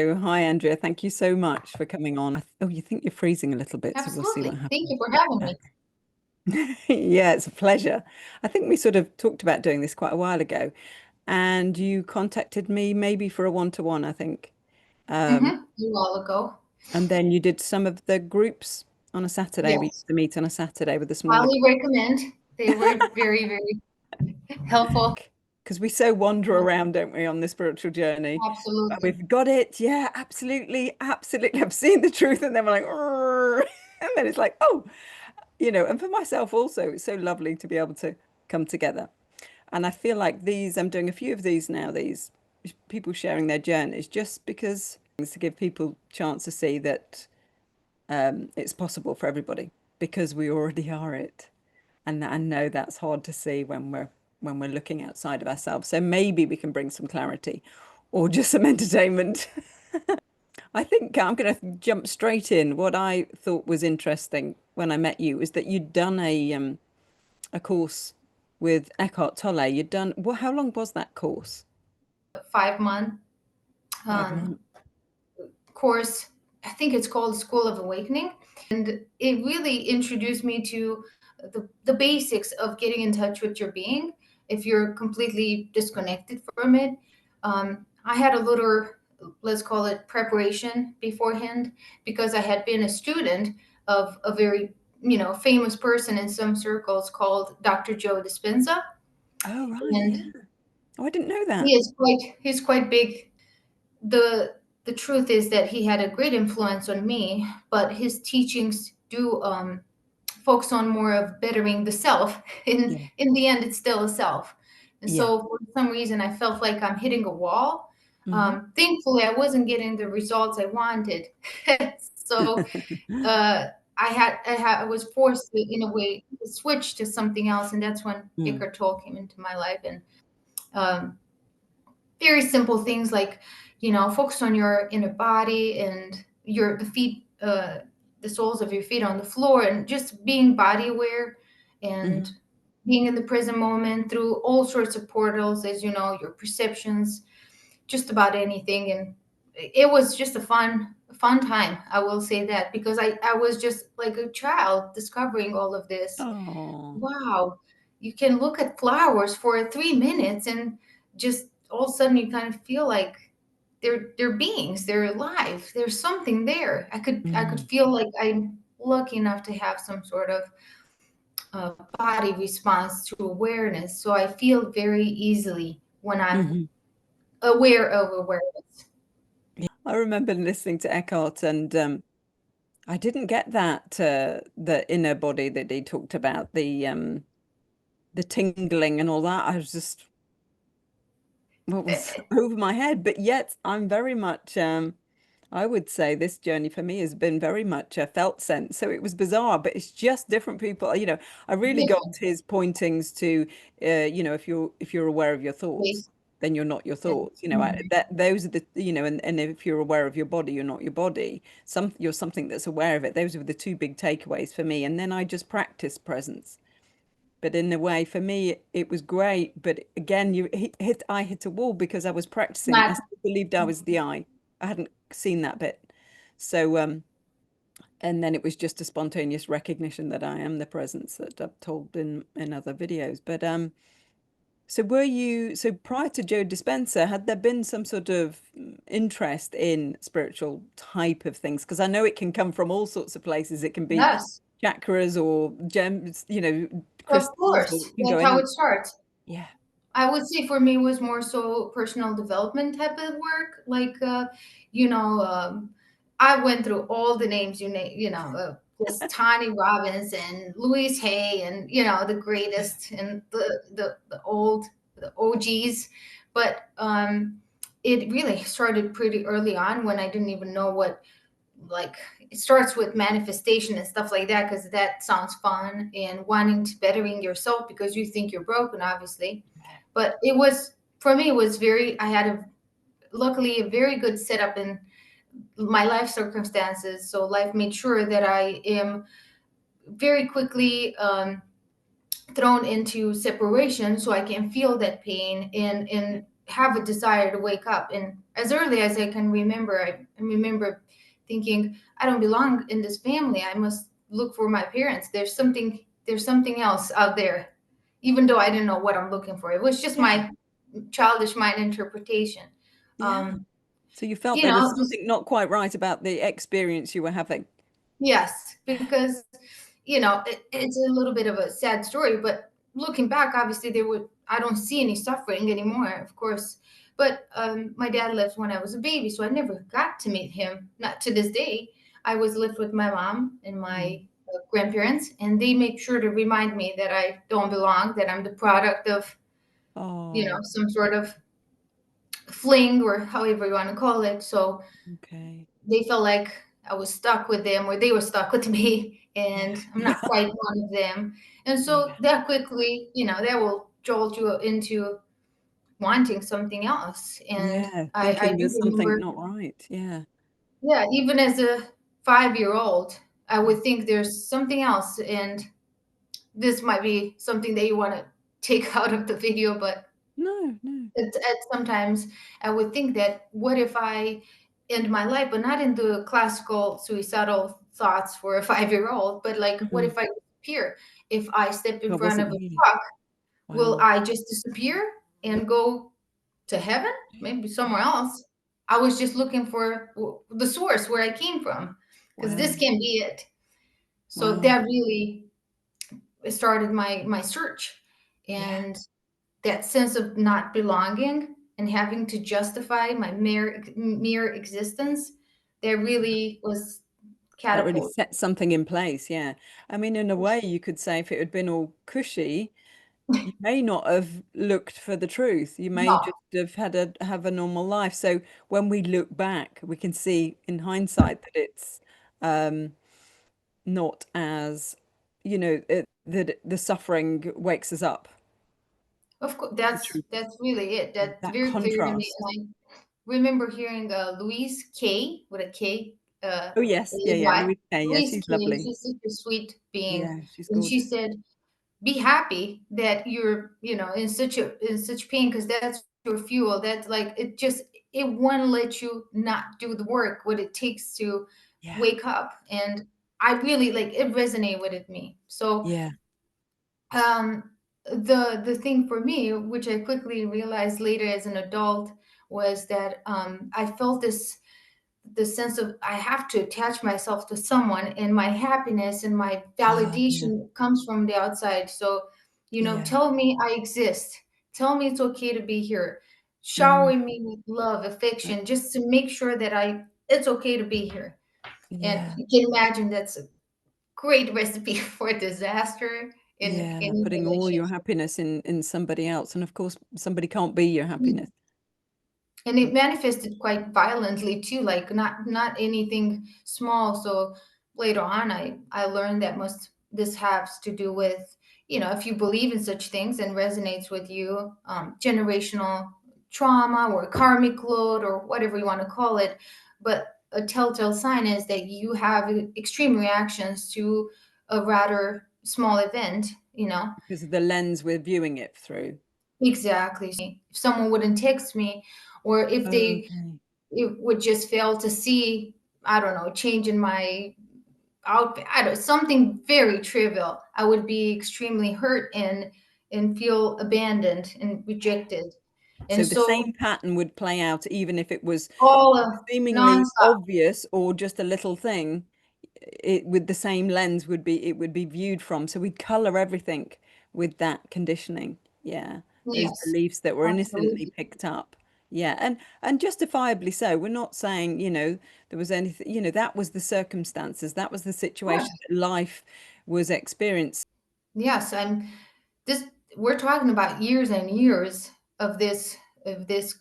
Oh, hi, Andrea. Thank you so much for coming on. Oh, you think you're freezing a little bit, so we'll see what Absolutely. Thank happens. you for having me. Yeah, it's a pleasure. I think we sort of talked about doing this quite a while ago, and you contacted me maybe for a one-to-one, I think. Um, A while ago. and then you did some of the groups on a Saturday. We Yes. used to meet on a Saturday with a smaller Highly group recommend. They were very, very helpful. because we so wander around, don't we, on the spiritual journey. Absolutely. We've got it. Yeah, absolutely, absolutely. I've seen the truth, and then we're like, "Arr." And then it's like, oh, and for myself also, it's so lovely to be able to come together. And I feel like I'm doing a few of these now, these people sharing their journeys, just because to give people a chance to see that it's possible for everybody because we already are it. And I know that's hard to see when we're looking outside of ourselves. So maybe we can bring some clarity or just some entertainment. I think I'm going to jump straight in. What I thought was interesting when I met you is that you'd done a course with Eckhart Tolle. You'd done, well, how long was that course? 5 month 5 months. course. I think it's called School of Awakening. And it really introduced me to the basics of getting in touch with your being if you're completely disconnected from it. I had a little, let's call it preparation beforehand, because I had been a student of a very, famous person in some circles called Dr. Joe Dispenza. Oh, right. Yeah. And Oh, I didn't know that. he's quite big. The truth is that he had a great influence on me, but his teachings do focus on more of bettering the self. Yeah. In the end, it's still a self. And Yeah. so for some reason, I felt like I'm hitting a wall. Hmm. Thankfully, I wasn't getting the results I wanted. So uh, I was forced to, in a way, to switch to something else, and that's when Mm. Eckhart Tolle came into my life. And um, very simple things like, focus on your inner body and the feet, the soles of your feet on the floor, and just being body aware and Hmm. being in the present moment through all sorts of portals, as you know, your perceptions, just about anything. And it was just a fun time, I will say that, because I was just like a child discovering all of this. Oh. Wow, you can look at flowers for 3 minutes and just all of a sudden you kind of feel like they're beings, they're alive, there's something there. I could Mm. feel like I'm lucky enough to have some sort of body response to awareness, so I feel very easily when I'm Hmm. aware of awareness. I remember listening to Eckhart, and I didn't get that the inner body that he talked about, the tingling and all that. I was just what was over my head, but yet I'm very much I would say this journey for me has been very much a felt sense. So it was bizarre, but it's just different people. I really got Different his pointings to, if you're aware of your thoughts, ways. then you're not your And thoughts. That those are and if you're aware of your body, you're not your body. You're something that's aware of it. Those were the two big takeaways for me. And then I just practiced presence. But in a way, for me, it was great. But again, I hit a wall because I was practicing. I not still believed I was the I. I hadn't seen that bit. So, and then it was just a spontaneous recognition that I am the presence that I've told in other videos. But so prior to Joe Dispenza, had there been some sort of interest in spiritual type of things? Because I know it can come from all sorts of places. It can be Yes, chakras or gems, of crystals, or course, it can go that's how any. it starts. Yeah. I would say for me it was more so personal development type of work. Like, you know, I went through all the names you name, just Tony Robbins and Louise Hay and, the greatest and the OGs. But it really started pretty early on when I didn't even know what, like, it starts with manifestation and stuff like that, because that sounds fun and wanting to bettering yourself because you think you're broken, obviously. But it was, for me, it was very, I had luckily a very good setup in my life circumstances. So life made sure that I am very quickly thrown into separation so I can feel that pain and have a desire to wake up. And as early as I can remember, I remember thinking, I don't belong in this family. I must look for my parents. There's something else out there, even though I didn't know what I'm looking for. It was just Yeah. my childish mind interpretation. Yeah. Um, So you felt you there was know, just something not quite right about the experience you were having. yes, because it's a little bit of a sad story, but looking back, obviously I don't see any suffering anymore, of course. But my dad left when I was a baby, so I never got to meet him. Not to this day. I was left with my mom and Mm. my grandparents, and they make sure to remind me that I don't belong, that I'm the product of, Oh, some sort of fling or however you want to call it. So okay. they felt like I was stuck with them or they were stuck with me Yeah. and I'm not Yeah. quite one of them. And so Yeah. that quickly, that will jolt you into wanting something else. And Yeah. I Thinking do there's something remember, not right. Yeah. yeah, even as a 5-year old, I Yeah. would think there's something else. And this might be something that you want to take out of the video, but No, no. sometimes I would think that what if I end my life, but not in the classical suicidal thoughts for a 5-year old, but like, what Mhm. if I disappear? If I step in God front wasn't of a here. truck, will Wow. I just disappear and go to heaven? Maybe somewhere else. I was just looking for the source where I came from, because Wow. this can be it. So Wow. that really started my search. Yeah. And that sense of not belonging and having to justify my mere existence, that really was That really catapult. set something in place. Yeah. I mean, in a way, you could say if it had been all cushy, you may not have looked for the truth. You may No, just have had a normal life. So when we look back, we can see in hindsight that it's um, not as, that the suffering wakes us up. of course, The that's truth, that's really it. That's that very clear to me. contrast. And I remember hearing Louise K with a K, Oh yes, yeah, yeah. A-Y. Louise Hay, yeah, Louise she's K. lovely. She's such a sweet being, Yeah, she's and she gorgeous. said, be happy that you're in such pain, because that's your fuel. That's like, it won't let you not do the work what it takes to Yeah, wake up. And I really, like, it resonated with me. So yeah, um the thing for me, which I quickly realized later as an adult, was that I felt the sense of I have to attach myself to someone, and my happiness and my yeah, validation comes from the outside. So, yeah, tell me I exist. Tell me it's okay to be here. mm, Shower me with love, affection, just to make sure that it's okay to be here. And yeah, you can imagine that's a great recipe for disaster in yeah. any Putting all your relationship. happiness in somebody else, and of course, somebody can't be your happiness. And it manifested quite violently too, like not anything small. So later on, I learned that most this has to do with, if you believe in such things and resonates with you, generational trauma or karmic load or whatever you want to call it. But a telltale sign is that you have extreme reactions to a rather small event. Because of the lens we're viewing it through. Exactly. If someone wouldn't text me, or if they Okay. it would just fail to see, I don't know, change in my outfit, I don't, something very trivial, I would be extremely hurt and feel abandoned and rejected. And So the so same pattern would play out even if it was all seemingly nonstop. obvious or just a little thing. It with the same lens it would be viewed from. So we'd color everything with that conditioning. Yeah, those Yes, beliefs that were innocently absolutely. picked up. Yeah, and justifiably so. We're not saying, there was anything, that was the circumstances, that was the situation Yes, that life was experiencing. yes. And this, we're talking about years and years of this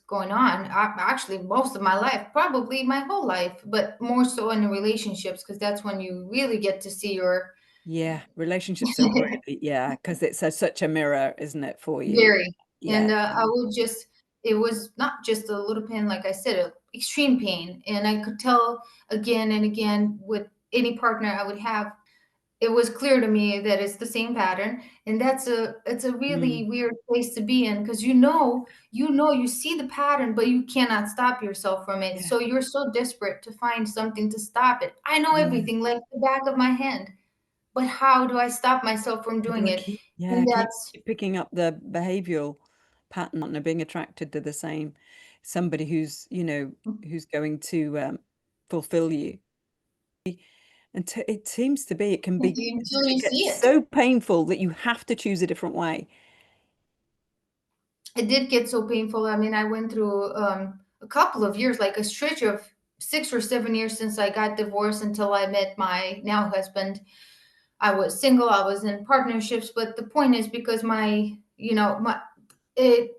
going on. Actually, most of my life, probably my whole life, but more so in the relationships, because that's when you really get to see your Yeah, relationships are really, yeah, because it's such a mirror, isn't it, for you? very. Yeah, And I would just, it was not just a little pain, like I said, extreme pain. And I could tell again and again with any partner I would have, it was clear to me that it's the same pattern, and it's a really Mm, weird place to be in, because you see the pattern, but you cannot stop yourself from it. yeah, So you're so desperate to find something to stop it. I know yeah. everything like the back of my hand, but how do I stop myself from How do doing I it? keep, And yeah, that's keep picking up the behavioral pattern of being attracted to the same somebody who's, who's going to fulfill you. And it seems to be, it can be, until you it see gets it. so painful that you have to choose a different way. It did get so painful. I mean, I went through a couple of years, like a stretch of 6 or 7 years since I got divorced until I met my now husband. I was single, I was in partnerships, but the point is, because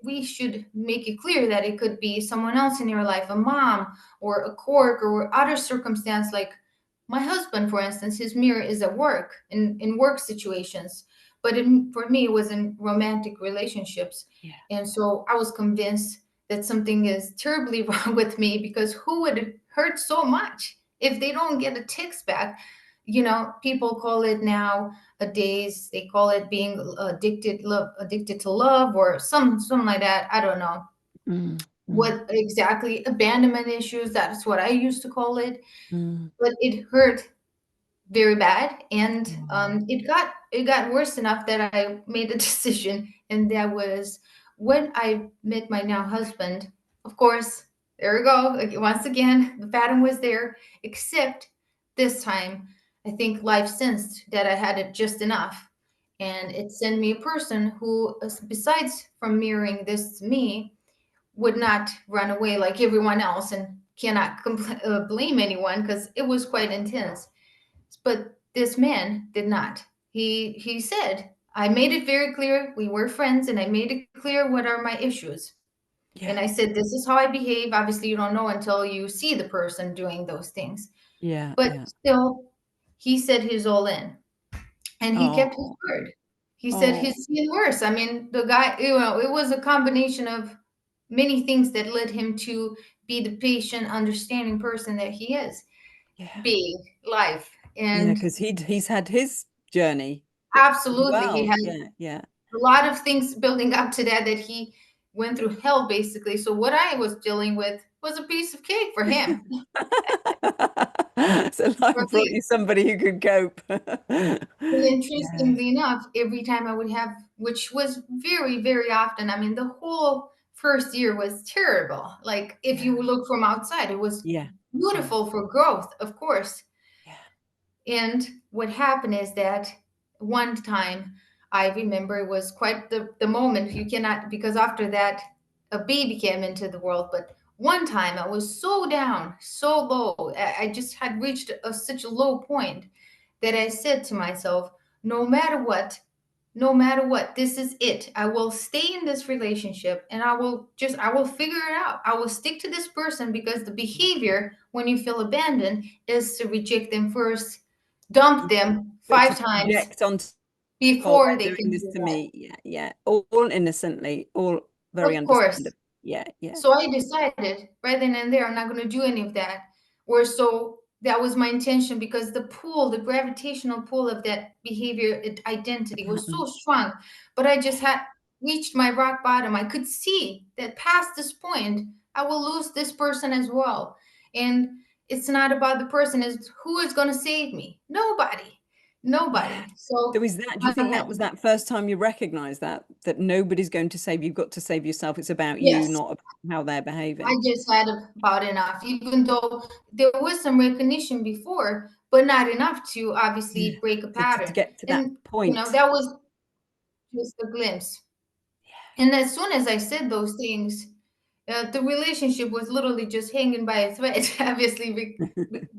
we should make it clear that it could be someone else in your life, a mom or a coworker or other circumstance. Like my husband, for instance, his mirror is at work, in work situations, but for me it was in romantic relationships. Yeah. And so I was convinced that something is terribly wrong with me, because who would hurt so much if they don't get a text back? People call it now a days, they call it being addicted to love, or something like that. I don't know Mm, mm, what exactly, abandonment issues, that's what I used to call it. mm. But it hurt very bad, and Oh, it got worse enough that I made a decision, and that was when I met my now husband. Of course, there we go. Like, once again, the pattern was there, except this time, I think life sensed that I had it just enough, and it sent me a person who, besides from mirroring this to me, would not run away like everyone else, and cannot blame anyone, because it was quite intense. But this man did not. He said, I made it very clear we were friends, and I made it clear what are my issues. And yeah, I said, this is how I behave. Obviously, you don't know until you see the person doing those things. yeah, But yeah. still, he said he's all in, and he kept his Oh, word. He said oh, he's seen worse. I mean, the guy, it was a combination of many things that led him to be the patient, understanding person that he is, yeah, being life. yeah. And Because he's had his journey as absolutely, he well. had Yeah, yeah. a lot of things building up to that he went through hell, basically. So what I was dealing with was a piece of cake for him. So life For brought me, you somebody who could cope. and Yeah, interestingly enough, every time I would have, which was very, very often, I mean, the whole first year was terrible. Like, if yeah, you look from outside, it was yeah, yeah, beautiful for growth, of course. yeah. And what happened is that one time, I remember it was quite the moment. You cannot, because after that, a baby came into the world. But one time I was so down, so low. I just had reached such a low point that I said to myself, no matter what, no matter what, this is it. I will stay in this relationship, and I will figure it out. I will stick to this person, because the behavior when you feel abandoned is to reject them first, dump them But to 5 times project onto people, before they they're doing can this do to that. me. Yeah, yeah. All innocently, all very Of course. understandable. Yeah, yeah. So I decided right then and there, I'm not going to do any of that. Or so that was my intention, because the pull, the gravitational pull of that behavior The identity was so pattern. strong. But I just had reached my rock bottom. I could see that past this point, I will lose this person as well. And it's not about the person, it's who is going to save me. Nobody. Yeah. Nobody. So So is that, do you I think had, that was that first time you recognized that nobody's going to save you? You've got to save yourself. It's about you, yes. not about how they're I behaving. just had about enough, even though there was some recognition before, but not enough to Yeah. obviously break a To pattern. get to that And, point. that was just a glimpse. And as soon as I said those things, the relationship was literally just hanging by a thread, obviously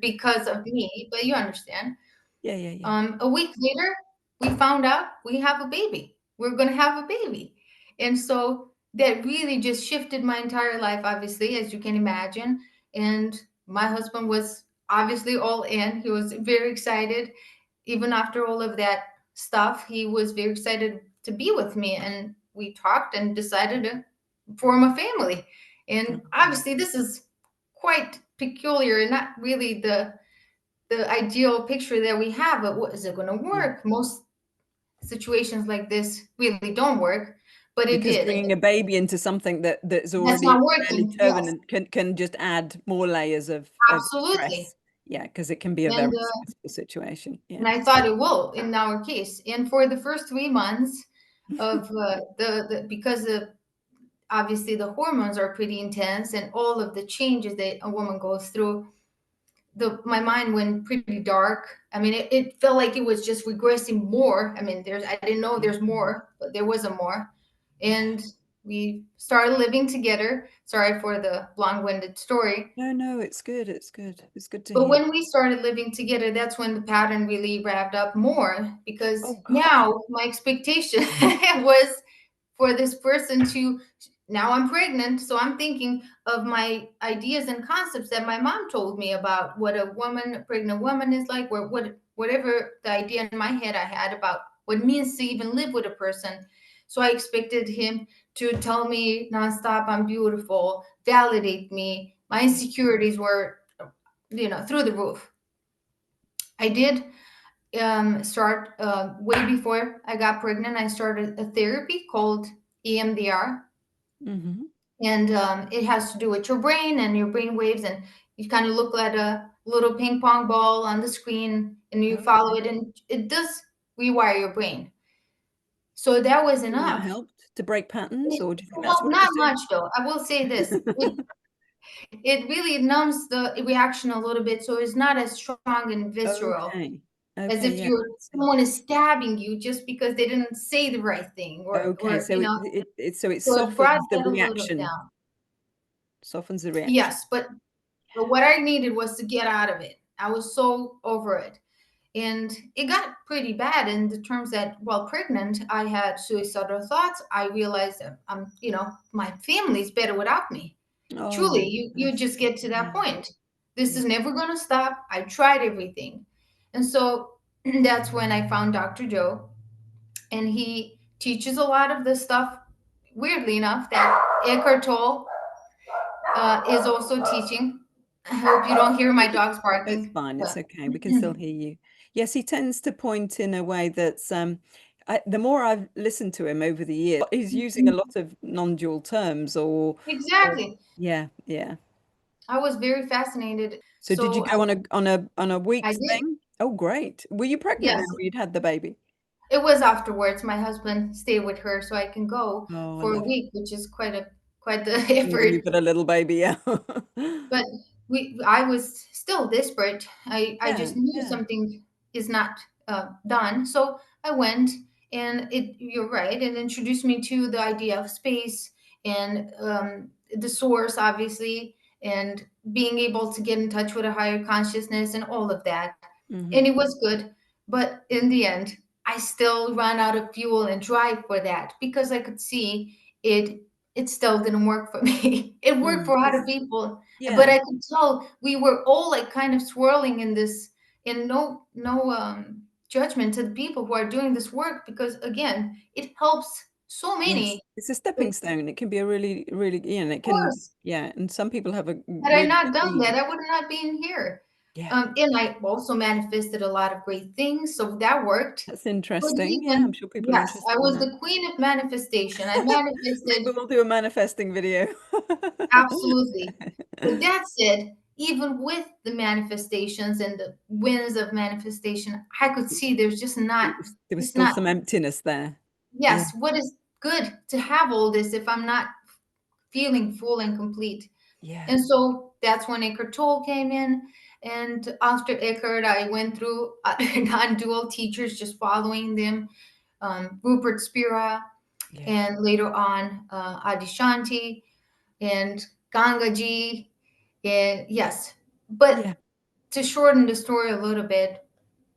because of me, but you understand. Yeah, yeah, yeah. A week later, we found out we have a baby. We're going to have a baby. And so that really just shifted my entire life, obviously, as you can imagine. And my husband was obviously all in. He was very excited. Even after all of that stuff, he was very excited to be with me. And we talked and decided to form a family. And Oh, obviously, this is quite peculiar and not really the the ideal picture that we have of what is it going to Yeah. work. Most situations like this really don't work, but it Because did, and bringing a baby into something that's that's already not fairly working. Yes, turbulent can just add more layers of absolutely. stress. Yeah, because it can be a And very stressful situation. and Yeah. I thought it will in our case. And for the first 3 months of the because of obviously the hormones are pretty intense and all of the changes that a woman goes through, the my mind went pretty dark. I mean, it felt like it was just regressing more. I mean, I didn't know there's Mhm. more, but there was a more. Yeah. And we started living together. Sorry for the long-winded story. No, no, it's good. It's good. It's good to But hear. when we started living together, that's when the pattern really wrapped up more, because Oh gosh. now my expectation was for this person to, now I'm pregnant, so I'm thinking of my ideas and concepts that my mom told me about what a pregnant woman is like, or whatever the idea in my head I had about what it means to even live with a person. So I expected him to tell me nonstop I'm beautiful, validate me. My insecurities were, through the roof. I did start way before I got pregnant. I started a therapy called EMDR, Hmm. and it has to do with your brain and your brain waves, and you kind of look at a little ping pong ball on the screen, and you follow Okay. it, and it does rewire your brain. So that was And that enough. helped to break patterns, It, or do you think that's well, what it not was doing? much though. I will say this: it really numbs the reaction a little bit, so it's not as strong and visceral Okay. as Okay. if Yeah. you're someone is stabbing you just because they didn't say the right thing, Okay. or So it so it brought softens the that a little reaction. down. Softens the reaction. Yes, but what I needed was to get out of it. I was so over it. And it got pretty bad in the terms that while pregnant, I had suicidal thoughts. I realized that my family's better without me. Truly, Oh, you bless just get to you. that Yeah. point. This Yeah. is never going to stop. I tried everything. And so that's when I found Dr. Joe, and he teaches a lot of this stuff, weirdly enough, that Eckhart Tolle is also teaching. I hope you don't hear my dogs It's barking, fine. It's but okay. We can still hear you. Yes, he tends to point in a way that's the more I've listened to him over the years, he's using a lot of non-dual terms or exactly. yeah, yeah. I was very fascinated. So did you So go on a I week's did. thing? Oh, great. Were you pregnant Yes, then or you'd had the baby? it was afterwards. My husband stayed with her, so I can go Oh, I for a love week, which is quite the when effort. you've got a little baby, yeah. But I was still desperate. I Yeah, just knew yeah. something is not done. So I went, and you're right. It introduced me to the idea of space and the source, obviously, and being able to get in touch with a higher consciousness and all of that. And Hmm. it was good. But in the end, I still ran out of fuel and drive for that, because I could see it it still didn't work for me. It worked Mm. for other people, but Yeah. I could tell we were all like kind of swirling in this, in no judgment to the people who are doing this work, because again, it helps so Yes. many. It's a Of stepping stone. It can be a really, really, it can, course, yeah. And some people have a had I really not good done that, healing. I would not be in here. Yeah. And I also manifested a lot of great things, so that worked. That's But interesting. Yeah, I'm even sure people are yes, interested I in was that. the queen of manifestation. I Maybe manifested we'll do a manifesting video. absolutely. But that said, even with the manifestations and the wins of manifestation, I could see there's just not, There was it's still not, some emptiness there. Yeah. yes, what is good to have all this if I'm not feeling full and complete? Yeah. And so that's when Eckhart Tolle came in. And after Eckhart, I went through other non-dual teachers, just following them, Rupert Spira, Yeah. and later on Adishanti and Gangaji. And yes, but Yeah. to shorten the story a little bit,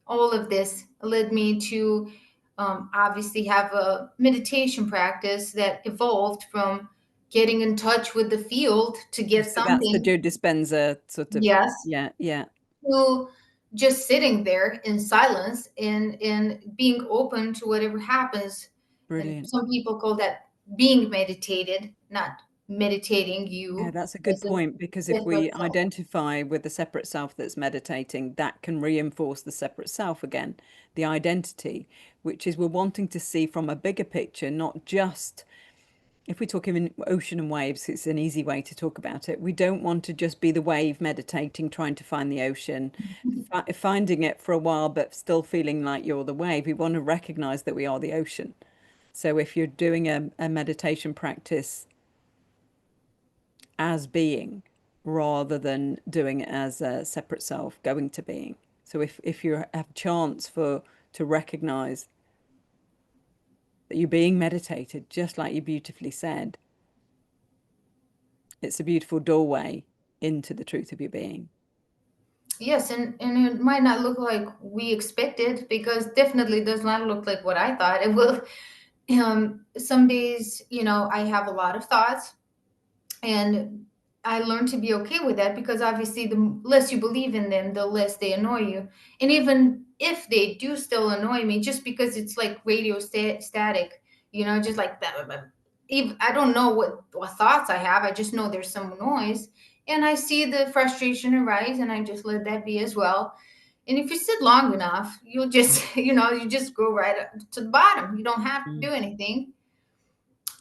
all of this led me to obviously have a meditation practice that evolved from getting in touch with the field to get So that's the something. Joe Dispenza sort of, Yes, yeah, yeah. to just sitting there in silence and being open to whatever happens. And Brilliant. some people call that being meditated, not meditating Yeah, you that's a good as a point because if we separate self. identify with the separate self that's meditating, that can reinforce the separate self again, the identity, which is we're wanting to see from a bigger picture, not just if we talk in ocean and waves, it's an easy way to talk about it. We don't want to just be the wave meditating, trying to find the ocean, finding it for a while, but still feeling like you're the wave. We want to recognize that we are the ocean. So if you're doing a meditation practice as being rather than doing it as a separate self going to being. So if you have chance for to recognize that you're being meditated, just like you beautifully said, it's a beautiful doorway into the truth of your being. Yes, and it might not look like we expected, because definitely does not look like what I thought it will. Some days, I have a lot of thoughts, and I learned to be okay with that, because obviously the less you believe in them, the less they annoy you. And even if they do still annoy me, just because it's like radio static, just like that. Even I don't know what thoughts I have. I just know there's some noise, and I see the frustration arise, and I just let that be as well. And if you sit long enough, you'll just you just go right up to the bottom. You don't have to Mm. do anything.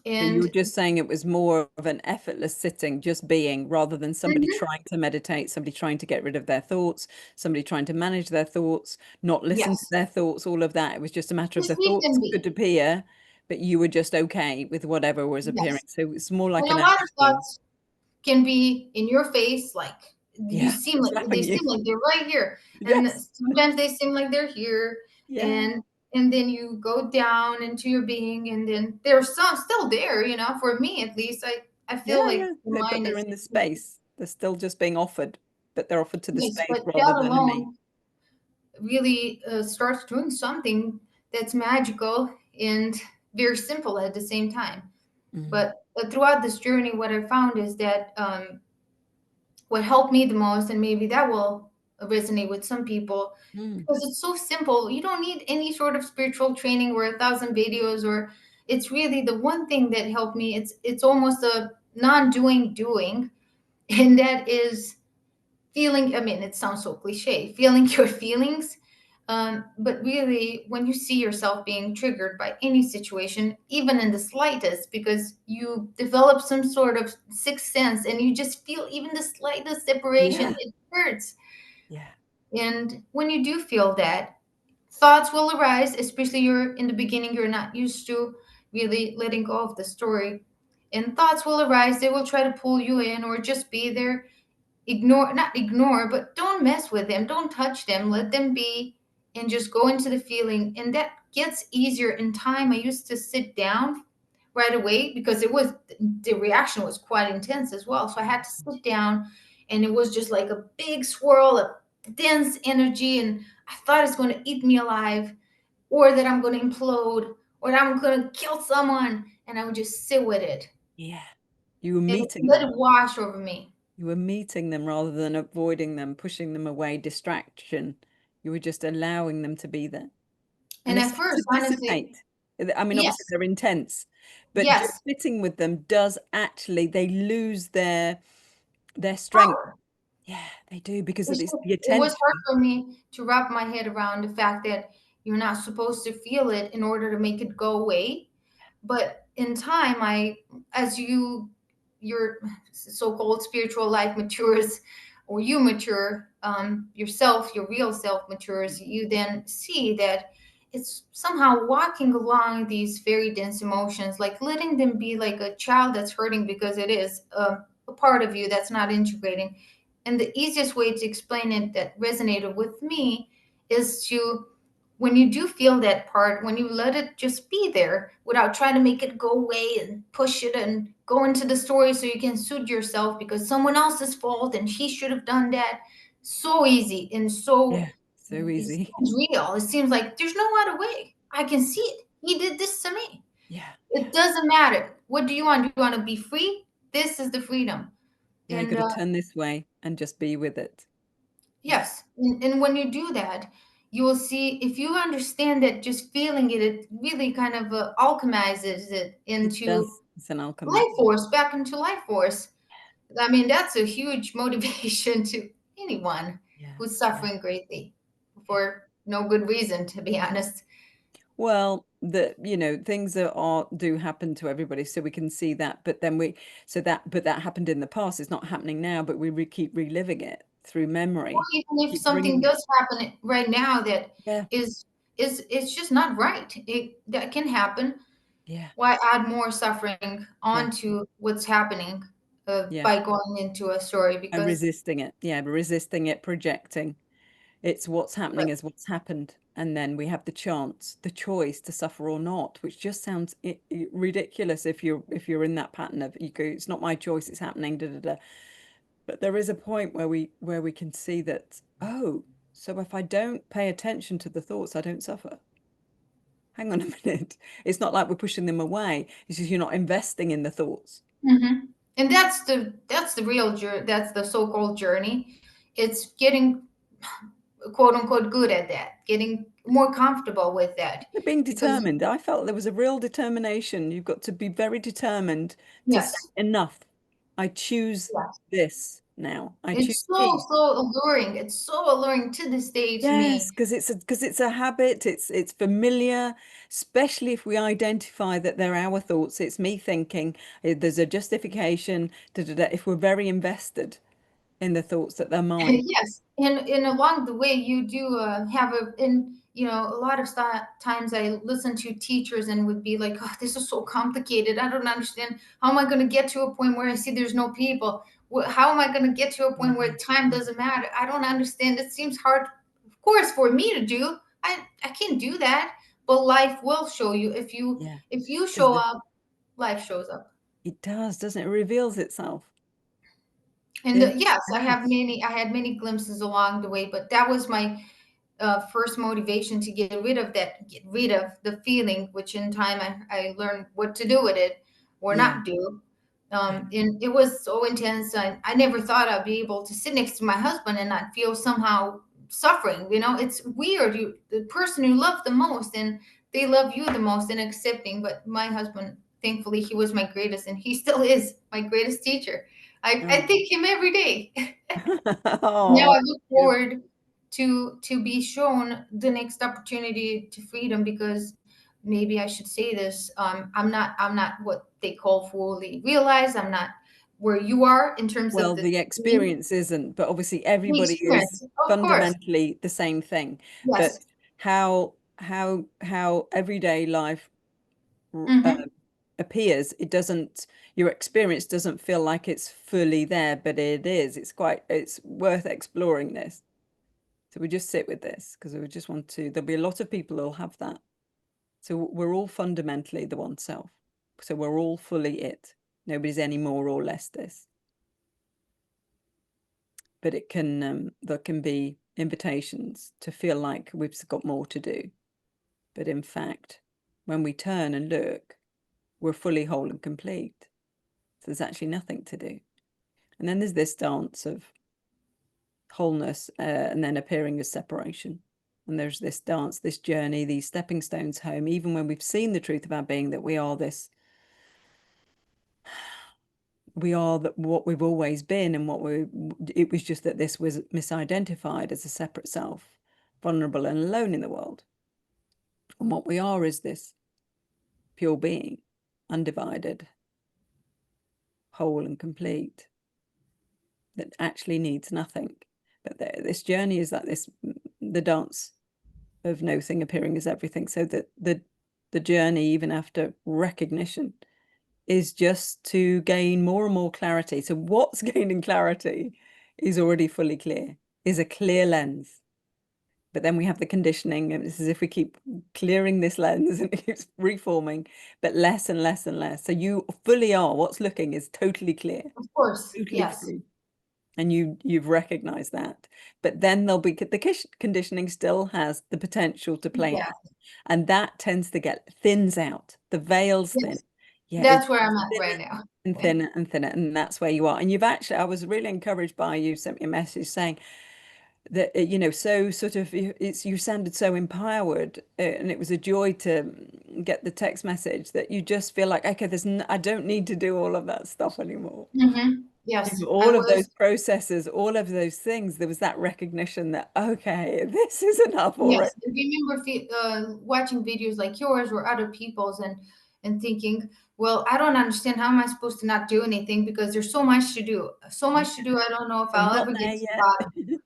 So you were And just saying it was more of an effortless sitting, just being, rather than somebody Mhm. trying to meditate, somebody trying to get rid of their thoughts, somebody trying to manage their thoughts, not listen to Yes, their thoughts, all of that. It was just a matter of just the leave thoughts them could be. appear, but you were just okay with whatever was appearing. Yes. So it's more like And a an lot of allowing. thoughts can be in your face, like Yeah, they slapping you. seem like they're right here. And Yes. sometimes they seem like they're here. Yeah. And then you go down into your being, and then there's some still there, for me at least. I feel Yeah, like yeah. the But mind they're is in the space. They're still just being offered, but they're offered to the yes, space but rather that than in me. alone really starts doing something that's magical and very simple at the same time. Mm. But throughout this journey, what I found is that what helped me the most, and maybe that will resonate with some people, Mm. because it's so simple. You don't need any sort of spiritual training or 1,000 videos, or it's really the one thing that helped me. It's almost a non-doing doing, and that is feeling. I mean, it sounds so cliche, feeling your feelings. But really, when you see yourself being triggered by any situation, even in the slightest, because you develop some sort of sixth sense and you just feel even the slightest separation, Yeah. it hurts. Yeah. And when you do feel that, thoughts will arise, especially you're in the beginning, you're not used to really letting go of the story. And thoughts will arise, they will try to pull you in or just be there. Ignore, not ignore, but don't mess with them, don't touch them, let them be, and just go into the feeling. And that gets easier in time. I used to sit down right away, because the reaction was quite intense as well, so I had to sit down, and it was just like a big swirl of dense energy, and I thought it's going to eat me alive, or that I'm going to implode, or that I'm going to kill someone, and I would just sit with it Yeah. You were and meeting let them. it wash over me. You were meeting them rather than avoiding them, pushing them away, distraction. You were just allowing them to be there. And And they at start to first, honestly, dissipate. I mean, obviously yes. they're intense, but just Yes, sitting with them does actually, they lose their strength. power. Yeah, they do because It's it's just, the it was hard attention. for me to wrap my head around the fact that you're not supposed to feel it in order to make it go away. But in time, as your so-called spiritual life matures, or you mature, yourself, your real self matures, you then see that it's somehow walking along these very dense emotions, like letting them be, like a child that's hurting because it is a part of you that's not integrating. And the easiest way to explain it that resonated with me is to, when you do feel that part, when you let it just be there without trying to make it go away and push it and go into the story so you can soothe yourself because someone else's fault and he should have done that. So easy and so Yeah, so it easy. seems real. It seems like there's no other way. I can see it. He did this to me. Yeah, It doesn't matter. What do you want? Do you want to be free? This is the freedom. yeah, you got And to turn this way and just be with it. Yeah, yes, and when you do that, you will see, if you understand that just feeling it, it really kind of alchemizes it it into does. it's an alchemy. life force, back into life force. I mean, that's a huge motivation to anyone Yeah, who's yeah, suffering greatly yeah. for no good reason, to be honest. Well, things that are do happen to everybody, so we can see that. But then but that happened in the past. It's not happening now, but keep reliving it through Or memory. even if Keep something bringing it. does happen right now that Yeah, is it's just not right. That can happen. yeah, Why add more suffering yeah, onto what's happening yeah. by going into a story? And Because resisting it. Yeah, resisting it, projecting. It's what's happening is what's happened, and then we have the choice to suffer or not, which just sounds ridiculous if you're in that pattern of you go, it's not my choice, it's happening, da da da. But there is a point where we can see that, oh, so if I don't pay attention to the thoughts, I don't suffer. Hang on a minute. It's not like we're pushing them away. It's just you're not investing in the thoughts. Mhm. And that's the real journey. That's the so-called journey. It's getting quote unquote good at that, getting more comfortable with that. Being Because determined. I felt there was a real determination. You've got to be very determined to say yes, enough. I choose yes, this now. I choose it's so peace. so alluring. It's so alluring to this day to Yes, me. because it's a habit. It's familiar, especially if we identify that they're our thoughts. It's me thinking. There's a justification. Da, da, da, if we're very invested in the thoughts that they're mine. Yes, and along the way, you do have a and a lot of times I listen to teachers and would be like, oh, this is so complicated. I don't understand. How am I going to get to a point where I see there's no people? How am I going to get to a point Yeah, where time doesn't matter? I don't understand. It seems hard, of course, for me to do. I can't do that, but life will show you yeah. if you Because show up, life shows up. it does, doesn't it? It reveals itself. And It yes, does. I had many glimpses along the way, but that was my first motivation to get rid of the feeling, which in time I learned what to do with it or Yeah, not do. yeah. And it was so intense. I never thought I'd be able to sit next to my husband and not feel somehow suffering. It's weird. The person you love the most and they love you the most and accepting. But my husband, thankfully, he was my greatest and he still is my greatest teacher. I Oh, thank him every day. Now oh, I look beautiful. forward to be shown the next opportunity to freedom because maybe I should say this. I'm not what they call fully realized. I'm not where you are in terms of Well, the the dream, experience isn't, but obviously the everybody is experience. Of course. fundamentally the same thing. But Yes. how everyday life Mm-hmm. appears, it doesn't, your experience doesn't feel like it's fully there, but it is. It's worth exploring this. So we just sit with this because we just want to, there'll be a lot of people who'll have that. So we're all fundamentally the one self. So we're all fully it. Nobody's any more or less this. But there can be invitations to feel like we've got more to do. But in fact, when we turn and look, we're fully whole and complete. So there's actually nothing to do. And then there's this dance of wholeness and then appearing as separation. And there's this dance, this journey, these stepping stones home, even when we've seen the truth of our being that we are this, we are that what we've always been, and it was just that this was misidentified as a separate self, vulnerable and alone in the world. And what we are is this pure being, undivided, whole and complete, that actually needs nothing. But this journey is like this, the dance of no thing appearing as everything. So that the journey, even after recognition, is just to gain more and more clarity. So what's gaining clarity is already fully clear, is a clear lens. But then we have the conditioning, and it's as if we keep clearing this lens and it keeps reforming, but less and less and less. So you fully are, what's looking is totally clear, Of course. totally Yes. free. And you've recognized that. But then there'll be the conditioning still has the potential to play Yeah. out. And that tends to get thins out. The veil's thin. Yes. Yeah, it That's where I'm at thinner right now. and thinner and thinner. And that's where you are. And you've actually, I was really encouraged by you sent me a message saying, that so sort of it's you sounded so empowered, and it was a joy to get the text message that you just feel like, okay, I don't need to do all of that stuff anymore. Yes, I All of those was. processes, all of those things, there was that recognition that, okay, this is enough Yes, already. I remember watching videos like yours or other people's and thinking, well, I don't understand, how am I supposed to not do anything because there's so much to do, so much to do. I don't know if I'm I'll not ever there get to the yet. bottom.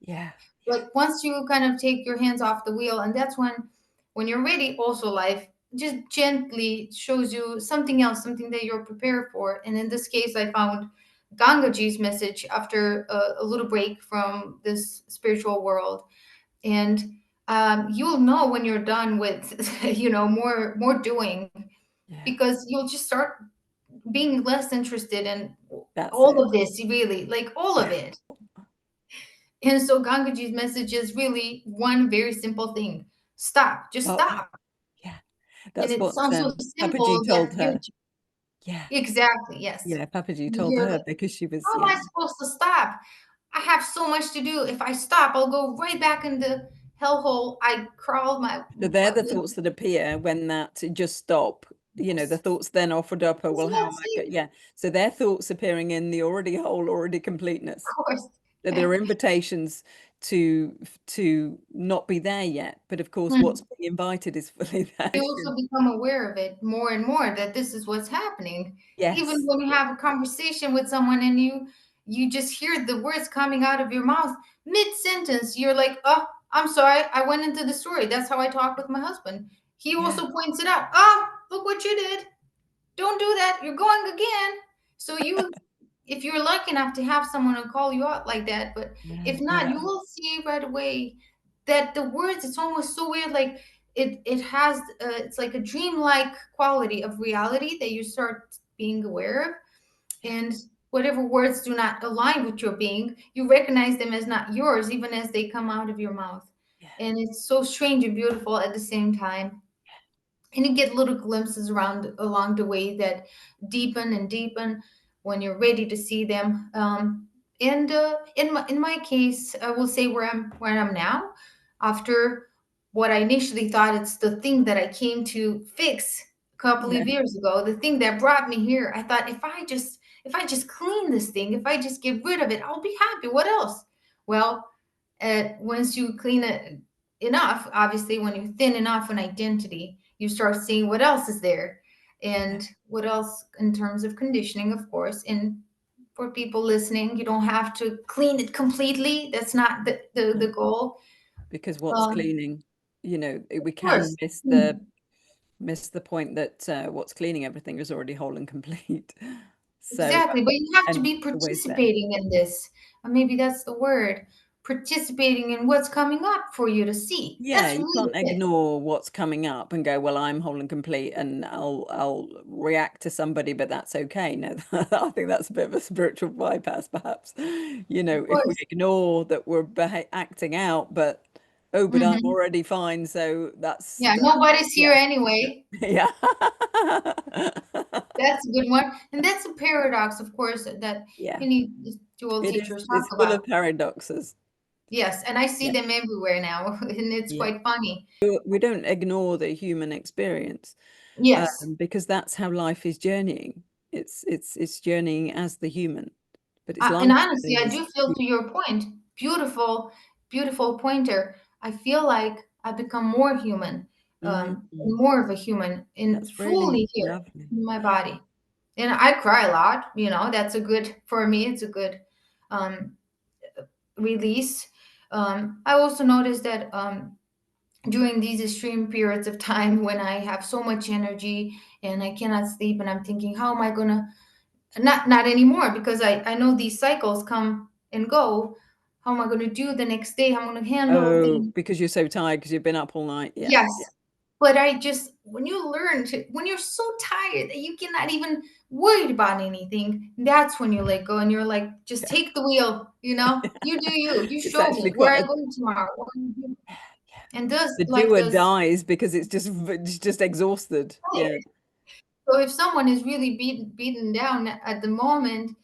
Yeah. But once you kind of take your hands off the wheel, and that's when you're ready, also life just gently shows you something else, something that you're prepared for. And in this case, I found Gangaji's message after a little break from this spiritual world. And you'll know when you're done with more doing, Yeah, because you'll just start being less interested in that's all it. of this, really, like all of Yeah. it. And so Gangaji's message is really one very simple thing: stop, just Stop. stop. Yeah. And That's it what sounds so Papaji simple, yet told her. Yeah. exactly, yes. Yeah, Papaji You told hear her like, because she was, how am yeah. I supposed to stop? I have so much to do. If I stop, I'll go right back in the hellhole I crawled So they're my the thoughts that appear when that just stop. The yes. thoughts then offered up, oh, Isn't well, how that am I sweet? going? Yeah. So their thoughts appearing in the already whole, already completeness. Of course. That there are invitations to not be there yet. But of course, what's Mhm. being invited is fully there. You also become aware of it more and more, that this is what's happening. Even Yes. when you Yeah. have a conversation with someone and you just hear the words coming out of your mouth mid-sentence, you're like, oh, I'm sorry, I went into the story. That's how I talk with my husband. He Yeah. also points it out. Oh, look what you did. Don't do that. You're going again. So if you're lucky enough to have someone to call you out like that, but Yeah. if not, Yeah. you will see right away that the words, it's almost so weird, like it has it's like a dreamlike quality of reality that you start being aware of. Yeah. And whatever words do not align with your being, you recognize them as not yours, even as they come out of your mouth. Yeah. And it's so strange and beautiful at the same time. And you get little glimpses around along the way that deepen and deepen when you're ready to see them. And in my case, I will say where I'm now, after what I initially thought it's the thing that I came to fix a couple Yeah. of years ago, the thing that brought me here. I thought, if I just clean this thing, if I just get rid of it, I'll be happy. What else? Well, once you clean it enough, obviously, when you're thin enough an identity, you start seeing what else is there, Yeah. and what else in terms of conditioning, of course. And for people listening, you don't have to clean it completely. That's not the No. goal. Because what's Of cleaning, we course. can miss the Mhm. point that what's cleaning everything is already whole and complete. So, Exactly, but you have to and be always there. participating in this. Maybe that's the word. Participating in what's coming up for you to see. Yeah, That's you really can't it. ignore what's coming up and go, well, I'm whole and complete and I'll react to somebody, but that's okay. No, I think that's a bit of a spiritual bypass, perhaps. Of If we course. ignore that we're acting out, but oh, but I'm Hmm. already fine, so Yeah, nobody's here yeah. anyway. Yeah. That's a good one. And that's a paradox, of course, that Yeah. many dual It is teachers talk it's full about. of paradoxes. Yes, and I see Yeah. them everywhere now, and it's Yeah. quite funny. We don't ignore the human experience, Yes. because that's how life is journeying. It's journeying as the human, but it's life And honestly, journeying I as do feel, the to your point, beautiful, beautiful pointer. I feel like I've become more human, human. and more of a human, in That's really fully here lovely. in my body. And I cry a lot, that's a good, for me, it's a good um, release. I also noticed that during these extreme periods of time when I have so much energy and I cannot sleep, and I'm thinking, how am I gonna, not anymore, because I know these cycles come and go. How am I gonna do the next day? How am I gonna handle Oh, things? because you're so tired because you've been up all night. Yeah. Yes. Yeah. But I just, when you're so tired that you cannot even worry about anything, that's when you let go and you're like, just Yeah. take the wheel, you do you. You It's show actually me where quite I a, go tomorrow. What I'm doing. yeah. And does The like doer does dies because it's just exhausted. Yeah. So if someone is really beaten down at the moment,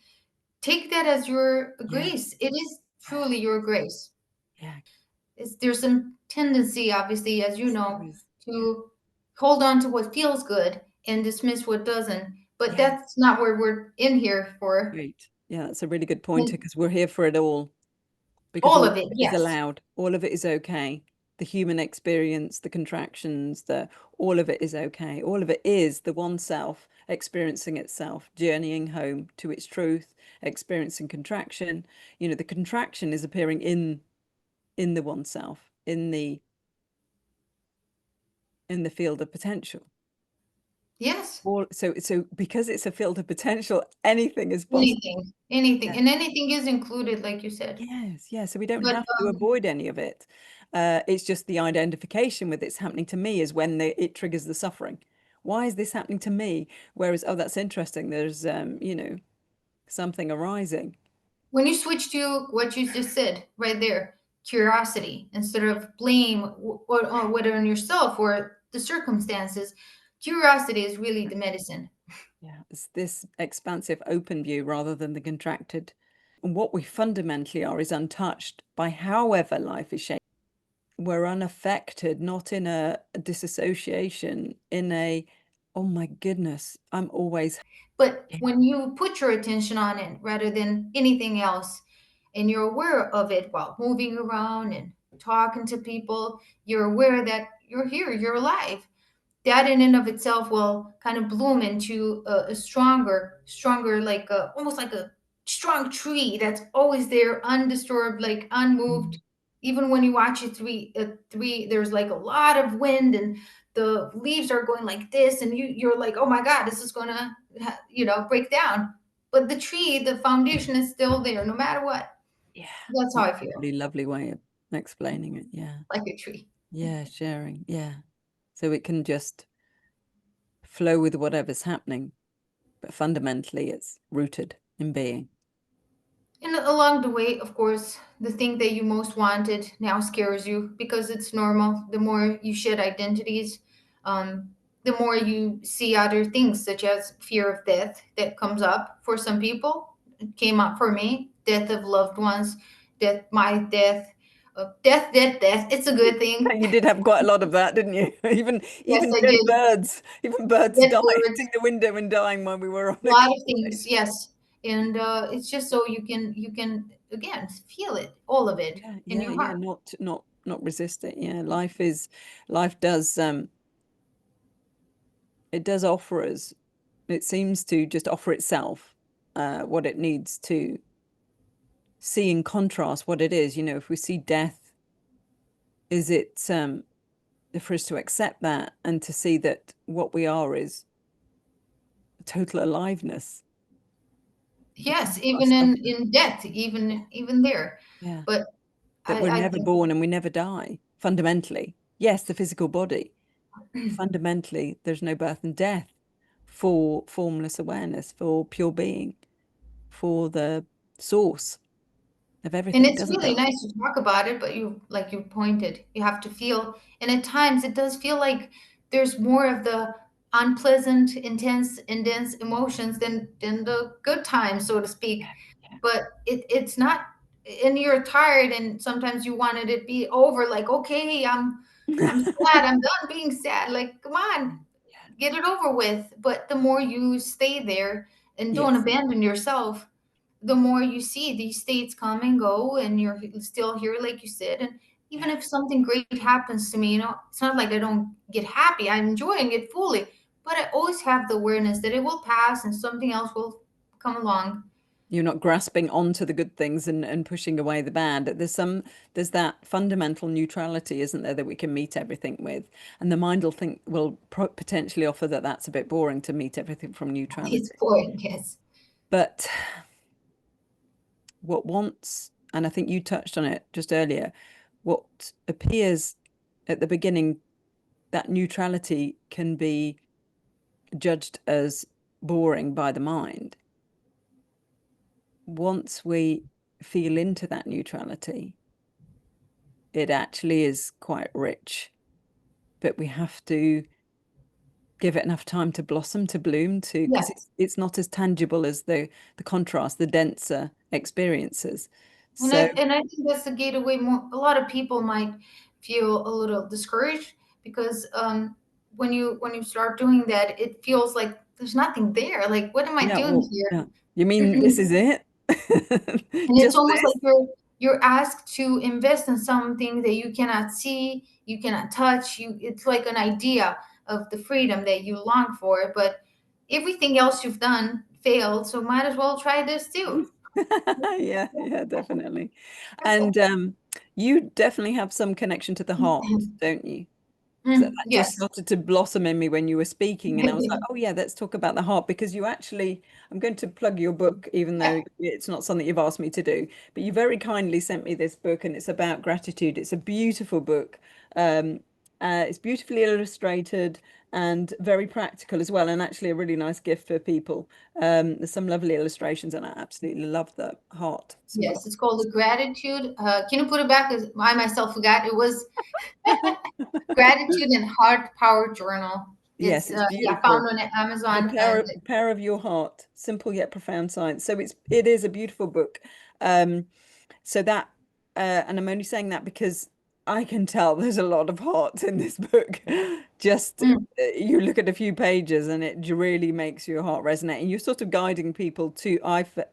take that as your Yeah. grace. It is Yeah. truly your grace. Yeah. There's some tendency, obviously, as you Yes, there know, is. Yeah. to hold on to what feels good and dismiss what doesn't. But Yeah. that's not where we're in here for. Great. Yeah, that's a really good pointer And because we're here for it all, because all all of of it, it is yes. allowed. All of it is okay. The human experience, the contractions, the all of it is okay. All of it is the one self experiencing itself, journeying home to its truth, experiencing contraction. You know, the contraction is appearing in the one self, in the field of potential. Yes. All so because it's a field of potential, anything is possible. Anything, anything. Yeah. And anything is included, like you said. Yes, yeah. So we don't But have to avoid any of it. It's just the identification with it's happening to me is when it triggers the suffering. Why is this happening to me? Whereas, oh, that's interesting. There's, something arising. when you switch to what you just said right there, curiosity, instead of blame or whether on yourself or the circumstances, curiosity is really the medicine. Yeah, it's this expansive open view rather than the contracted. And what we fundamentally are is untouched by however life is shaped. We're unaffected, not in a disassociation, in a, oh my goodness, I'm always. But Yeah. when you put your attention on it rather than anything else, and you're aware of it while moving around and talking to people, you're aware that you're here, you're alive. That in and of itself will kind of bloom into a stronger, like almost like a strong tree that's always there, undisturbed, like unmoved. Mm. Even when you watch there's like a lot of wind and the leaves are going like this, and you're like, oh my God, this is gonna, break down. But the tree, the foundation is still there, no matter what. Yeah, That's how that's I a feel, really lovely way of explaining it. Yeah. like a tree. Yeah, sharing. Yeah. So it can just flow with whatever's happening, but fundamentally it's rooted in being. And along the way, of course, the thing that you most wanted now scares you because it's normal. The more you shed identities, the more you see other things, such as fear of death that comes up for some people. It came up for me, death of loved ones, death, my death, death. It's a good thing. You did have quite a lot of that, didn't you? Even Yes, even I dead did. birds, even birds Dead die birds, hitting the window and dying while we were on a a lot of things. conversation. Yes, and it's just so you can again feel it, all of it Yeah, in yeah, your yeah. heart. Not resist it. Yeah, life does it does offer us. It seems to just offer itself what it needs to see in contrast what it is. You know, if we see death, is it for us to accept that and to see that what we are is total aliveness, the Yes, even contrast of in death, even there. yeah, But that I we're I never think born and we never die. Fundamentally, yes, the physical body. Fundamentally, there's no birth and death for formless awareness, for pure being, for the source of and everything. It it's doesn't really die. nice to talk about it, but you like you pointed, you have to feel, and at times it does feel like there's more of the unpleasant, intense and dense emotions than the good times, so to speak. Yeah, yeah. But it's not, and you're tired and sometimes you wanted it be over, like, okay, I'm sad, I'm done being sad. Like, come on, Yeah. get it over with. But the more you stay there and don't Yes. abandon yourself, the more you see these states come and go, and you're still here, like you said. And even Yeah. if something great happens to me, it's not like I don't get happy. I'm enjoying it fully, but I always have the awareness that it will pass and something else will come along. You're not grasping onto the good things and pushing away the bad. There's that fundamental neutrality, isn't there, that we can meet everything with. And the mind will think will potentially offer that that's a bit boring to meet everything from It's neutrality. boring, yes. But what wants, and I think you touched on it just earlier, what appears at the beginning, that neutrality can be judged as boring by the mind. Once we feel into that neutrality, it actually is quite rich, but we have to give it enough time to blossom, to bloom, to because Yes. it's not as tangible as the contrast, the denser experiences. So And I think that's the gateway. More, a lot of people might feel a little discouraged because when you start doing that, it feels like there's nothing there. Like, what am I yeah, doing well, here? yeah. You mean this is And it? it's Just almost like this? you're asked to invest in something that you cannot see, you cannot touch. You, it's like an idea of the freedom that you long for, but everything else you've done failed, so might as well try this too. Yeah, yeah, definitely. And you definitely have some connection to the heart, don't you? That just Yes. started to blossom in me when you were speaking, and I was like, oh yeah, let's talk about the heart because you actually, I'm going to plug your book, even though it's not something you've asked me to do, but you very kindly sent me this book, and it's about gratitude. It's a beautiful book. Um, it's beautifully illustrated and very practical as well, and actually a really nice gift for people. There's some lovely illustrations, and I absolutely love the heart symbol. Yes, it's called the gratitude. Can you put it back? 'Cause I myself forgot. It was gratitude and heart power journal. Yes, It's it's yeah, found beautiful. on The Amazon, power and power of your heart, simple yet profound science. So it is a beautiful book. Um, so that and I'm only saying that because I can tell there's a lot of heart in this book. Just mm, you look at a few pages and it really makes your heart resonate. And you're sort of guiding people to.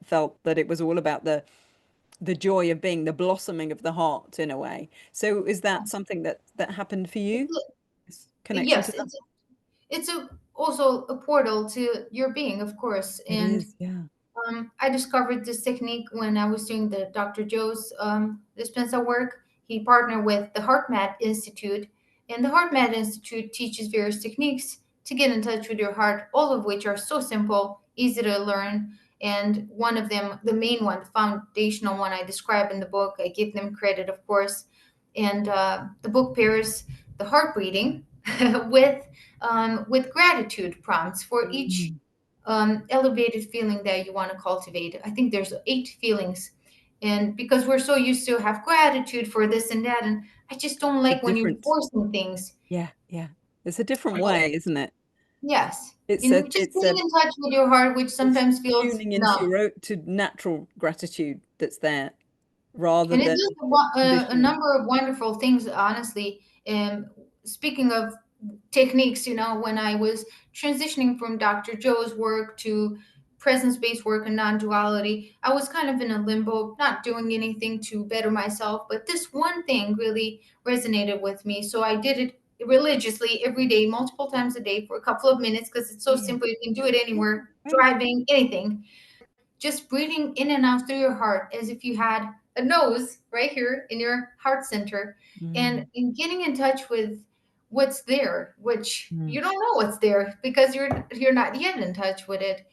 Felt that it was all about the joy of being the blossoming of the heart in a way. So is that something that happened for you? This connection yes, to that? it's a also a portal to your being, of course. It And is, yeah. I discovered this technique when I was doing the Dr. Joe's Dispenza work. He partnered with the HeartMath Institute, and the HeartMath Institute teaches various techniques to get in touch with your heart, all of which are so simple, easy to learn. And one of them, the main one, the foundational one I describe in the book, I give them credit, of course. And the book pairs the heart breathing with gratitude prompts for each Mm. elevated feeling that you want to cultivate. I think there's 8 feelings. And because we're so used to have gratitude for this and that, and I just don't It's a like when you different, forcing things. yeah, yeah. It's a different But way, isn't it? yes, It's you a, know, just it's getting a, in touch with your heart, which it's sometimes feels tuning into numb. your own, to natural gratitude that's there rather And it than does a conditional. number of wonderful things, honestly. And speaking of techniques, you know, when I was transitioning from Dr. Joe's work to presence based work and non duality, I was kind of in a limbo, not doing anything to better myself. But this one thing really resonated with me. So I did it religiously every day, multiple times a day for a couple of minutes because it's so Yeah, simple. You can do it yeah, anywhere, right. driving, anything, just breathing in and out through your heart as if you had a nose right here in your heart center, and Mm, in getting in touch with what's there, which mm, you don't know what's there because you're not yet in touch with it.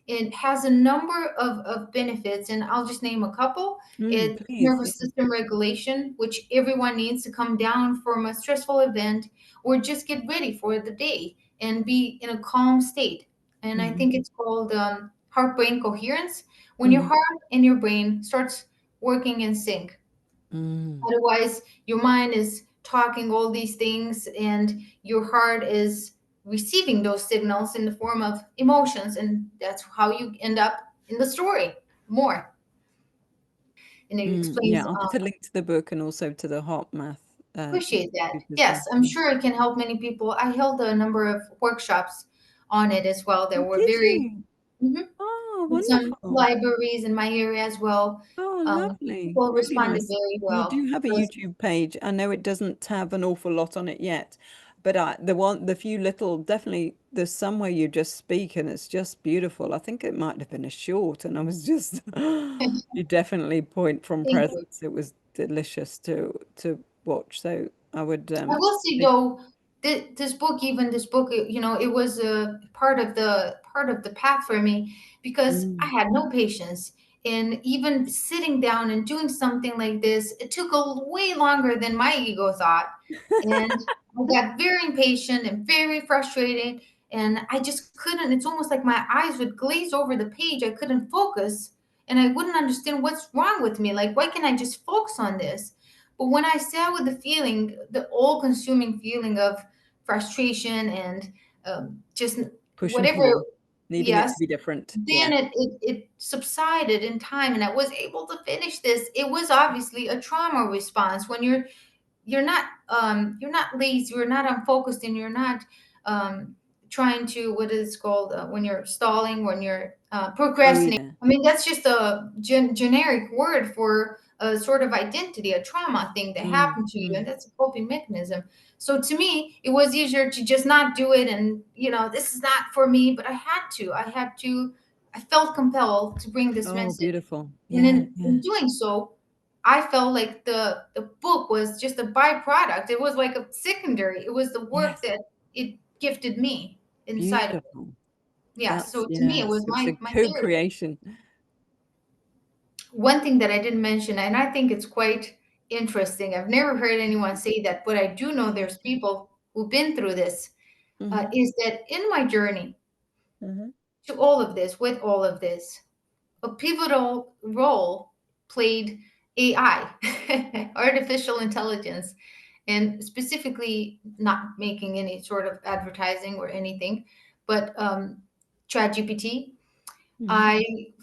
It has a number of benefits, and I'll just name a couple. It's please, nervous yeah. system regulation, which everyone needs to come down from a stressful event or just get ready for the day and be in a calm state. And I Mhm, think it's called heart brain coherence, when your mhm, heart and your brain starts working in sync. mm, Otherwise, your mind is talking all these things, and your heart is receiving those signals in the form of emotions. And that's how you end up in the story more. And it Yeah, explains, I'll put a link to the book and also to the heart math appreciate that. as Yes, well. I'm sure it can help many people. I held a number of workshops on it as well that were Did very, you? mhm, Oh, with some wonderful. libraries in my area as well. Oh, lovely. People Really responded nice. very You well do have a because YouTube page. I know it doesn't have an awful lot on it yet, but the few little, definitely, there's somewhere you just speak and it's just beautiful. I think it might have been a short, and I was just, you definitely point from thank you. presence. It was delicious to watch. So I would, I will say think- though, this book, you know, it was a part of the path for me because I Mm. had no patience. And even sitting down and doing something like this, it took way longer than my ego thought. And I got very impatient and very frustrated. And I just couldn't, it's almost like my eyes would glaze over the page. I couldn't focus and I wouldn't understand what's wrong with me. Like, why can't I just focus on this? But when I sat with the feeling, the all consuming feeling of frustration and just Push and whatever, pull. needing it yes, to be different. then Yeah. it subsided in time and I was able to finish this. It was obviously a trauma response when you're not lazy, you're not unfocused, and you're not um, trying to, what is called, when you're stalling, when you're Oh procrastinating. yeah. I mean, that's just a generic word for a sort of identity, a trauma thing that Mm, happened to you, mm. and that's a coping mechanism. So to me, it was easier to just not do it, and this is not for me. But I felt compelled to bring this Oh, message, beautiful. and Yeah, in yeah. doing so, I felt like the book was just a byproduct. It was like a secondary. It was the work Yes. that it gifted me inside of it. Beautiful. Yeah. That's So to me, it yes. was It's a my therapy. co-creation. One thing that I didn't mention, and I think it's quite interesting. I've never heard anyone say that, but I do know there's people who've been through this. Hmm. Is that in my journey Hmm. to all of this, with all of this, a pivotal role played AI, artificial intelligence, and specifically not making any sort of advertising or anything, but ChatGPT. Hmm. I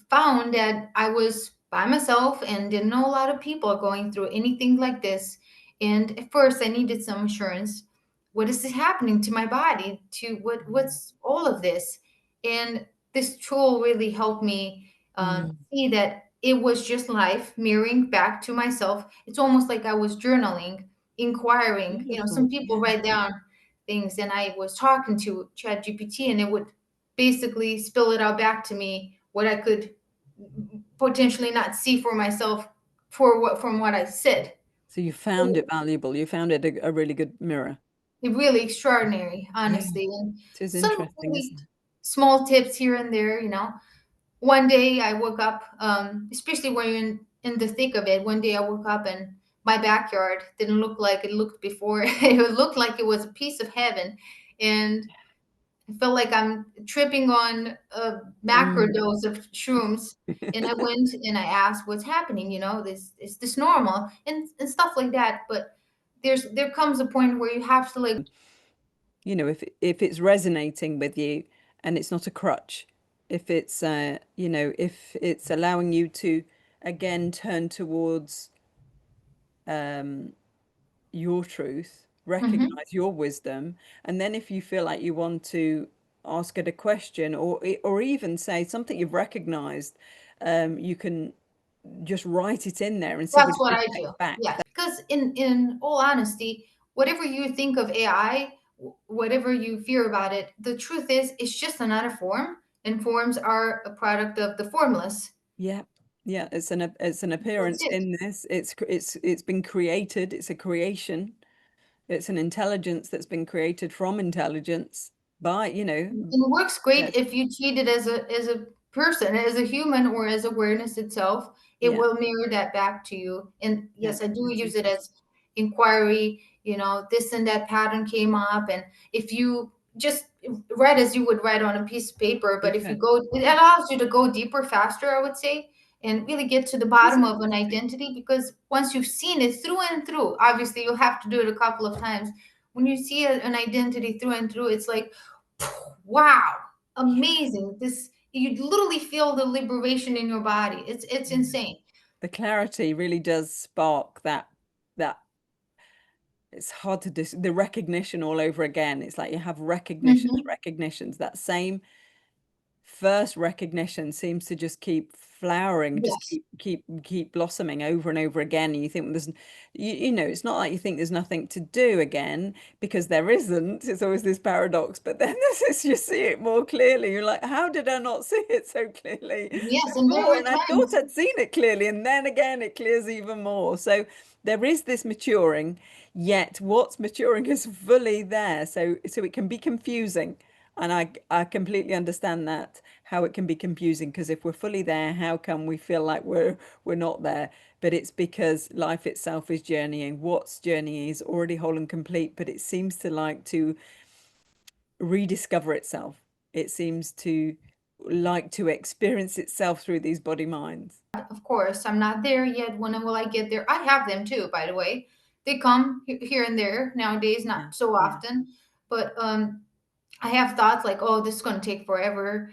found that I was by myself and didn't know a lot of people going through anything like this. And at first, I needed some assurance. What is this happening to my body? To what's all of this? And this tool really helped me Mm. see that it was just life mirroring back to myself. It's almost like I was journaling, inquiring. Some Beautiful. people Yeah. write down things, and I was talking to ChatGPT, and it would basically spill it out back to me what I could potentially not see for myself for what from what I said. So you found it valuable. You found it a really good mirror. Really extraordinary, Yeah. honestly. And It is some interesting, really isn't it? small tips here and there. One day I woke up, especially when you're in the thick of it. One day I woke up and my backyard didn't look like it looked before. It looked like it was a piece of heaven. And I felt like I'm tripping on a macro Mm. dose of shrooms. And I went and I asked what's happening, this is this normal and stuff like that. But there comes a point where you have to like. If it's resonating with you and it's not a crutch, if it's if it's allowing you to again turn towards your truth, Mhm. recognize your wisdom, and then if you feel like you want to ask it a question or even say something you've recognized, you can just write it in there and see what That's it what I do. reflects back. Yeah. Because in all honesty, whatever you think of AI, whatever you fear about it, the truth is it's just another form, and forms are a product of the formless. Yeah. Yeah, it's an That's appearance it. in this. It's been created. It's a creation. It's an intelligence that's been created from intelligence by, And it works great yes, if you treat it as a person, as a human, or as awareness itself. It yeah, will mirror that back to you. And yeah, yes, I do it's use it interesting. as inquiry. This and that pattern came up, and if you just write as you would write on a piece of paper, but if you Okay. go, it allows you to go deeper, faster, I would say, and really get to the It is bottom of an interesting. identity. Because once you've seen it through and through, obviously you'll have to do it a couple of times. When you see an identity through and through, it's like, wow, amazing. This, you literally feel the liberation in your body. It's Yeah. insane. The clarity really does spark that it's hard to the recognition all over again. It's like you have Hmm. recognitions. That same first recognition seems to just keep flowering, just Yes. keep blossoming over and over again. And you think, well, it's not like you think there's nothing to do again, because there isn't. It's always this paradox. But then you see it more clearly. You're like, how did I not see it so clearly Yes, and there before? were And I thought times. I'd seen it clearly, and then again it clears even more. So there is this maturing, yet what's maturing is fully there. So it can be confusing. And I completely understand that, how it can be confusing, because if we're fully there, how can we feel like we're not there? But it's because life itself is journeying. What's journeying is already whole and complete, but it seems to like to rediscover itself. It seems to like to experience itself through these body minds. Of course, I'm not there yet. When will I get there? I have them too, by the way. They come here and there nowadays, Yeah, not so yeah. often, but I have thoughts like, oh, this is going to take forever.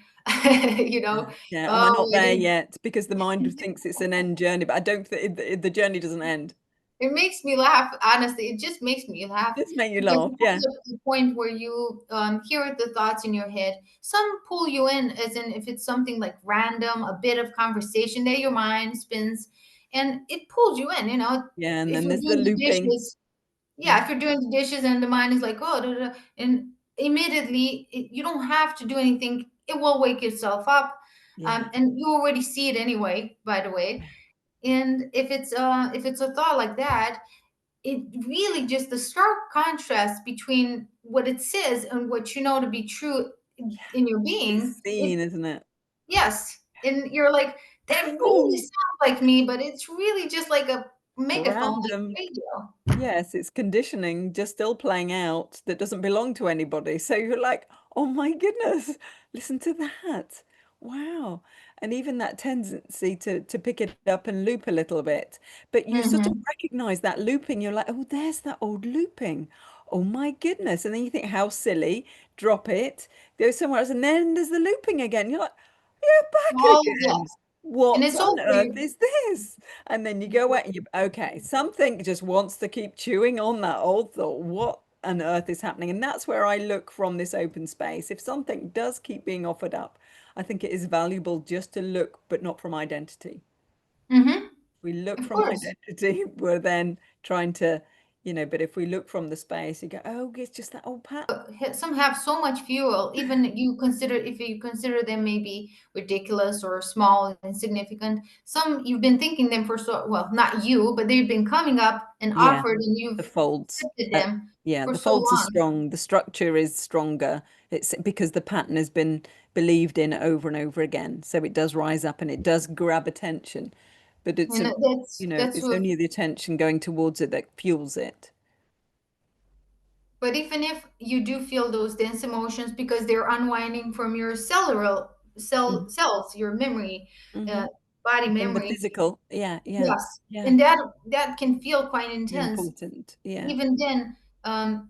you know, Yeah, am I oh, not there yet? Because the mind thinks it's an end journey, but I don't think the journey doesn't end. it makes me laugh. Honestly, it just makes me laugh Just make you because laugh. it Yeah. comes up to the point where you hear the thoughts in your head. Some pull you in, as in if it's something like random, a bit of conversation that your mind spins, and it pulls you in. You know, Yeah. And if then you're there's the doing the looping. dishes, yeah, Yeah. if you're doing the dishes and the mind is like, oh, da, da, da, and immediately you don't have to do anything. It will wake itself up, Yeah. and you already see it anyway. By the way, and if it's a thought like that, it really just the stark contrast between what it says and what you know to be true in your It's being. seen, isn't it? Yes, and you're like, that really Oh, sounds like me, but it's really just like a megaphone, like random. radio. Yes, it's conditioning just still playing out that doesn't belong to anybody. So you're like, oh my goodness, listen to that. Wow. And even that tendency to pick it up and loop a little bit. But you sort of Hmm. recognize that looping. You're like, oh, there's that old looping. Oh my goodness. And then you think, how silly, drop it, go somewhere else. And then there's the looping again. You're like, you're back Oh again. yes, and What it's on all for earth you. is this? And then you go away and you, okay, something just wants to keep chewing on that old thought. What on earth is happening? And that's where I look from this open space. If something does keep being offered up, I think it is valuable just to look, but not from identity. Hmm. We look Of from course. identity, we're then trying to, but if we look from the space, you go, oh, it's just that old pattern. Some have so much fuel, even you consider if you consider them maybe ridiculous or small and insignificant. Some you've been thinking them for so well, not you, but they've been coming up and Yeah, offered, and the you've folds. accepted Uh, them yeah, for the so folds are long. strong. The structure is stronger. It's because the pattern has been believed in over and over again. So it does rise up and it does grab attention. But it's And a, that's it's what. only the attention going towards it that fuels it. But even if you do feel those dense emotions because they're unwinding from your cellular Mm-hmm. cells, your memory, Mm-hmm. uh, body From the memory. physical. Yeah, yeah, Yes, yeah. and that can feel quite intense. Important. Yeah. Even then,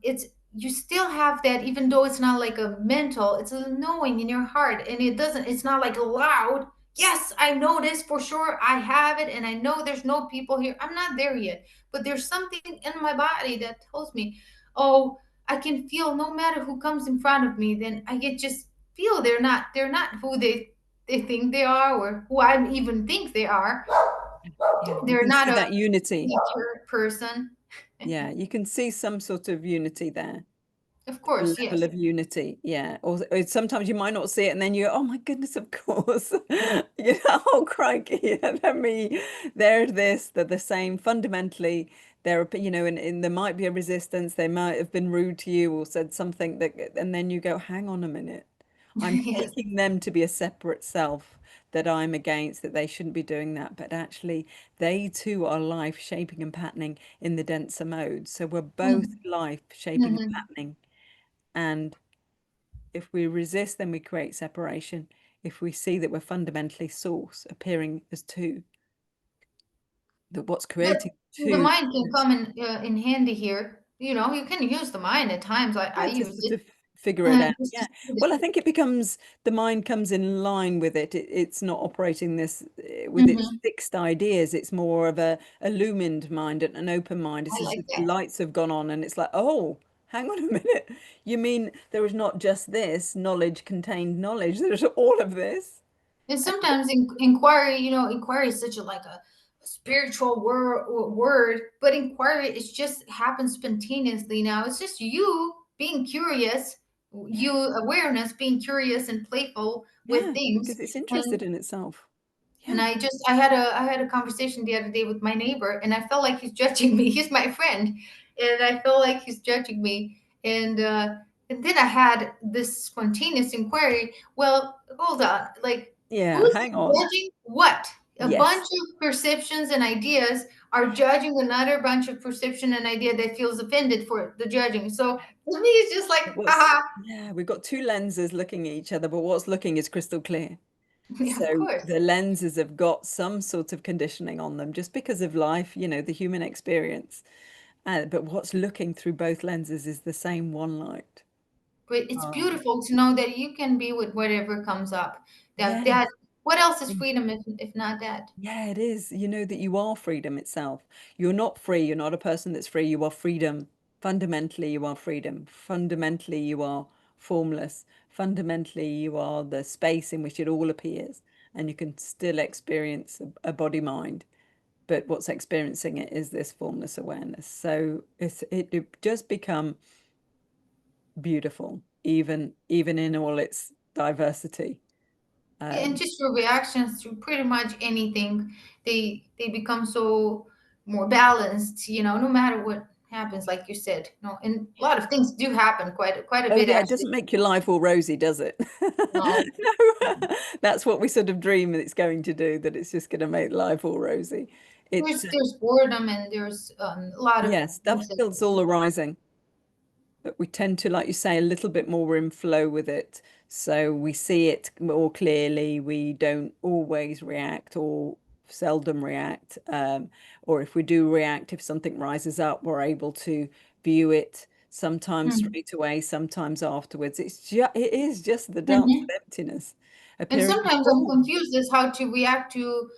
it's you still have that, even though it's not like a mental, it's a knowing in your heart, and it's not like loud. Yes, I know this for sure. I have it, and I know there's no people here. I'm not there yet, but there's something in my body that tells me, oh, I can feel no matter who comes in front of me. Then I get just feel they're not who they think they are, or who I even think they are. Yeah. You They're can not see a that unity. nature person. Yeah. You can see some sort of unity there. Of A course, level yes. of unity, yeah. Or sometimes you might not see it, and then you go, "Oh my goodness, of course!" Oh crikey, yeah, they're this, they're the same. Fundamentally, and there might be a resistance. They might have been rude to you or said something and then you go, "Hang on a minute, I'm Yes. taking them to be a separate self." That I'm against, that they shouldn't be doing that, but actually they too are life shaping and patterning in the denser mode. So we're both Mm. life shaping and Mhm. patterning. And if we resist, then we create separation. If we see that we're fundamentally source, appearing as two, that what's But creating the two mind can is, come in handy here. You know, you can use the mind at times. I yeah, to use sort it of figure it out. just to Yeah. see Well, I that. think it becomes the mind comes in line with it. It's not operating this with its Hmm. fixed ideas. It's more of a illumined mind and an open mind. I It's as like if the that. lights have gone on and it's like, oh, hang on a minute. You mean there is not just this knowledge contained knowledge, there's all of this. And sometimes inquiry, inquiry is such a like a spiritual word, but inquiry it just happens spontaneously now. It's just you being curious, you awareness being curious and playful with Yeah, things. because it's interested And in itself. And Yeah, I had a conversation the other day with my neighbor, and I felt like he's judging me. He's my friend, and I felt like he's judging me. And then I had this spontaneous inquiry. Well, hold on, like yeah, who's hang on. judging what? A bunch Yes, of perceptions and ideas are judging another bunch of perception and idea that feels offended for the judging. So to me, it's just like, what's, haha, yeah, we've got two lenses looking at each other, but what's looking is crystal clear. yeah, of So course. the lenses have got some sort of conditioning on them just because of life, the human experience. But what's looking through both lenses is the same one light. But it's Oh, beautiful to know that you can be with whatever comes up. That yes. what else is freedom if not that? Yeah, it is. You know that you are freedom itself. You're not free. You're not a person that's free. You are freedom. Fundamentally, you are freedom. Fundamentally, you are formless. Fundamentally, you are the space in which it all appears. And you can still experience a body mind. But what's experiencing it is this formless awareness. So it just become beautiful, even in all its diversity. And Um, just your reactions to pretty much anything, they become so more balanced, no matter what happens, like you said, and a lot of things do happen, quite a Oh bit yeah, it actually. doesn't make your life all rosy, does it? No, No, that's what we sort of dream it's going to do, that it's just going to make life all rosy. It, there's boredom, and there's a lot of yeah, stuff things that still's all arising, but we tend to, like you say, a little bit more in flow with it. So we see it more clearly. We don't always react or seldom react. Or if we do react, if something rises up, we're able to view it sometimes Mhm. straight away, sometimes afterwards. It is just the dance Mhm. of emptiness And appearing sometimes I'm before us. confused as how to react to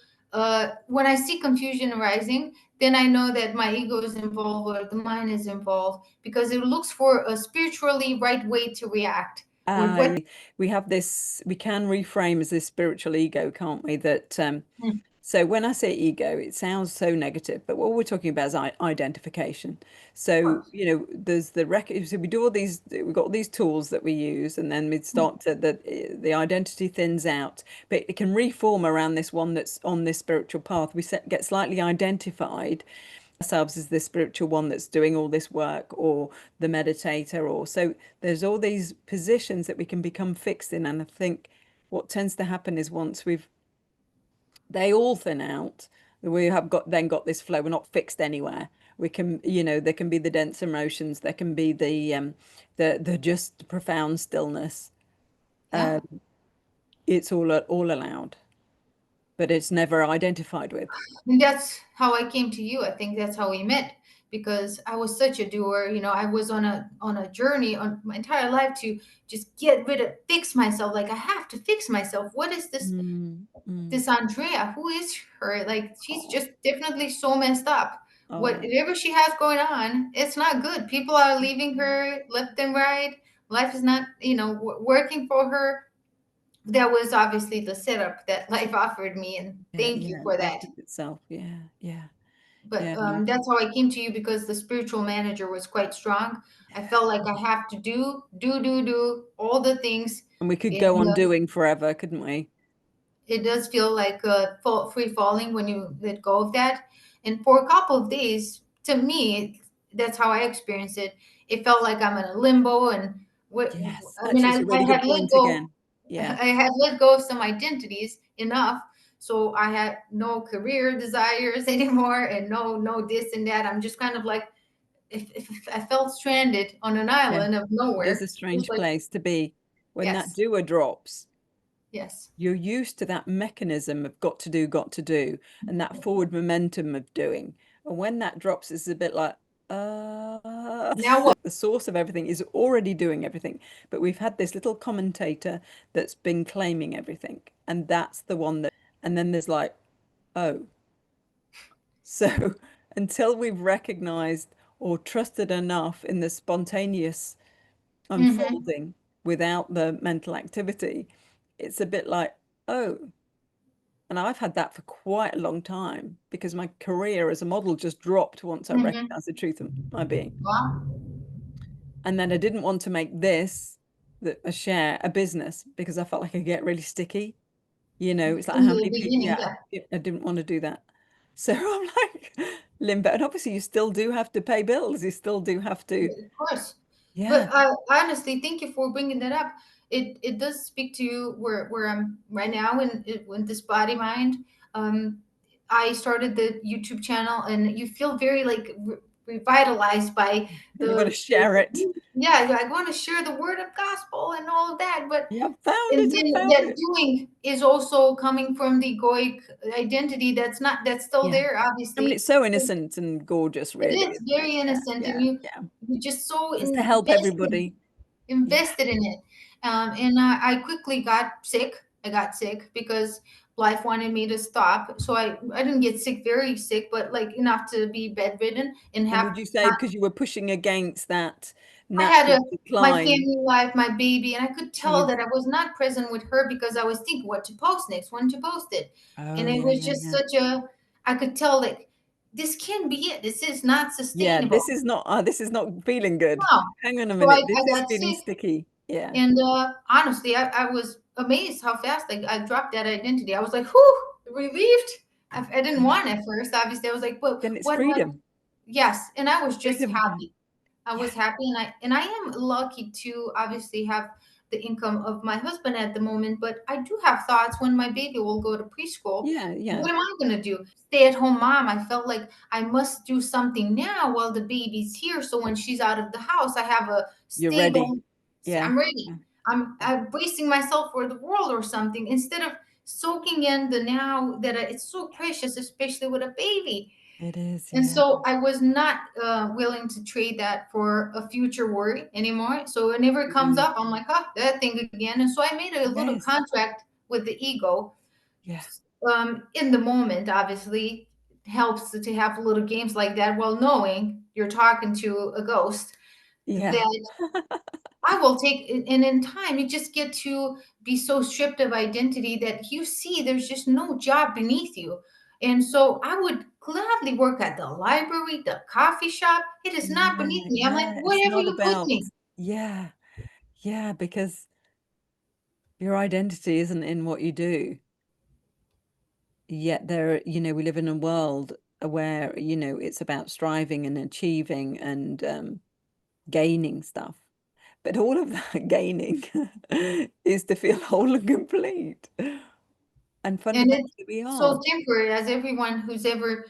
when I see confusion arising. Then I know that my ego is involved or the mind is involved because it looks for a spiritually right way to react. When what? Yeah, we have this, we can reframe as this spiritual ego, can't we? That Mm, So when I say ego, it sounds so negative, but what we're talking about is identification. So, of there's the record. So we do all these, we've got all these tools that we use, and then we course. start to, the identity thins out, but it can reform around this one that's on this spiritual path. Get slightly identified ourselves as this spiritual one that's doing all this work, or the meditator, or so there's all these positions that we can become fixed in. And I think what tends to happen is once they all thin out, we have got this flow. We're not fixed anywhere. We can, there can be the dense emotions, there can be the just profound stillness. Yeah. It's all allowed, but it's never identified with. And that's how I came to you. I think that's how we met because I was such a doer. I was on a journey on my entire life to just get rid of, fix myself. Like I have to fix myself. What is this? Mm, mm. This Andrea, who is her? Like she's Oh, just definitely so messed up. oh, Whatever she has going on, it's not good. People are leaving her left and right. Life is not, working for her. That was obviously the setup that life offered me, and yeah, thank you yeah. for Life that. is itself. Yeah, yeah, But yeah. Life. that's how I came to you because the spiritual manager was quite strong. I felt like I have to do all the things, And we could go and on doing forever, couldn't we? it does feel like free falling when you let go of that. And for a couple of days, to me, that's how I experienced it. It felt like I'm in a limbo, and what Yes, I mean, actually, I, it's a I really good had let point go. again. Yeah, I had let go of some identities enough, so I had no career desires anymore, and no this and that. I'm just kind of like, if I felt stranded on an yeah. island of It is nowhere, a just strange like place to be when that yes, doer drops. yes. You're used to that mechanism of got to do, and that forward momentum of doing. And when that drops, it's a bit like, Now what? the source of everything is already doing everything. But we've had this little commentator that's been claiming everything. And that's the one that, and then there's like, oh, so until we've recognized or trusted enough in the spontaneous Mm-hmm, unfolding without the mental activity, it's a bit like, oh, and I've had that for quite a long time because my career as a model just dropped once I mm-hmm. recognized the truth of my being. Wow. And then I didn't want to make this a share, a business, because I felt like I get really sticky. It's like In how the many people, beginning, yeah, yeah. I didn't want to do that. So I'm like limbo. And obviously you still do have to pay bills. You still do have to, Of course. yeah, But honestly, thank you for bringing that up. It does speak to where I'm right now in this body mind. Um, I started the YouTube channel, and you feel very like revitalized by you want to the share it. yeah. I want to share the word of gospel and all of that, but Yeah, I found and it. I then found that it. doing is also coming from the egoic identity that's still Yeah. there, I mean, obviously. it's so innocent and gorgeous, It really, is isn't it? very Yeah, innocent, and yeah, you yeah. you just so Just to help invested. everybody. Yeah. invested in it. And I quickly got sick. I got sick because life wanted me to stop. So I didn't get sick, very sick, but like enough to be bedridden and And have would you say because you were pushing against that I had natural my decline, family life, my baby, and I could tell you, that I was not present with her because I was thinking what to post next, when to post it. And oh it yeah, was yeah, just yeah. such a, I could tell like, this can't be it. This is not Yeah, sustainable. this is not feeling good. No. Hang on a So I, minute. This I is got feeling sick. sticky. Yeah. And honestly, I was amazed how fast I dropped that identity. I was like, whew, relieved. I didn't Yeah. want it at first. Obviously, I was like, but Then it's what? freedom. Yes, and I was just Freedom. happy. I Yeah. was happy, and I am lucky to obviously have the income of my husband at the moment. But I do have thoughts when my baby will go to preschool. Yeah, yeah. What am I going to do? Stay at home mom. I felt like I must do something now while the baby's here. So when she's out of the house, I have a You're ready. stable. Yeah. I'm ready. Yeah. I'm bracing myself for the world or something instead of soaking in the now that it's so precious, especially with a baby. It is, And yeah. so I was not willing to trade that for a future worry anymore. So whenever it comes Mm. up, I'm like, oh, that thing again. And so I made a little Yes. contract with the ego. Yeah. In the moment, obviously, helps to have little games like that while knowing you're talking to a ghost Yeah. that I will take, and in time, you just get to be so stripped of identity that you see there's just no job beneath you. And so I would gladly work at the library, the coffee shop. It is not beneath Yeah, me. I'm like, yeah. It's whatever not you put about, me. yeah, yeah, because your identity isn't in what you do. Yet we live in a world where, it's about striving and achieving and gaining stuff. But all of that gaining is to feel whole and complete. And And it's fundamentally, we are. so temporary, as everyone who's ever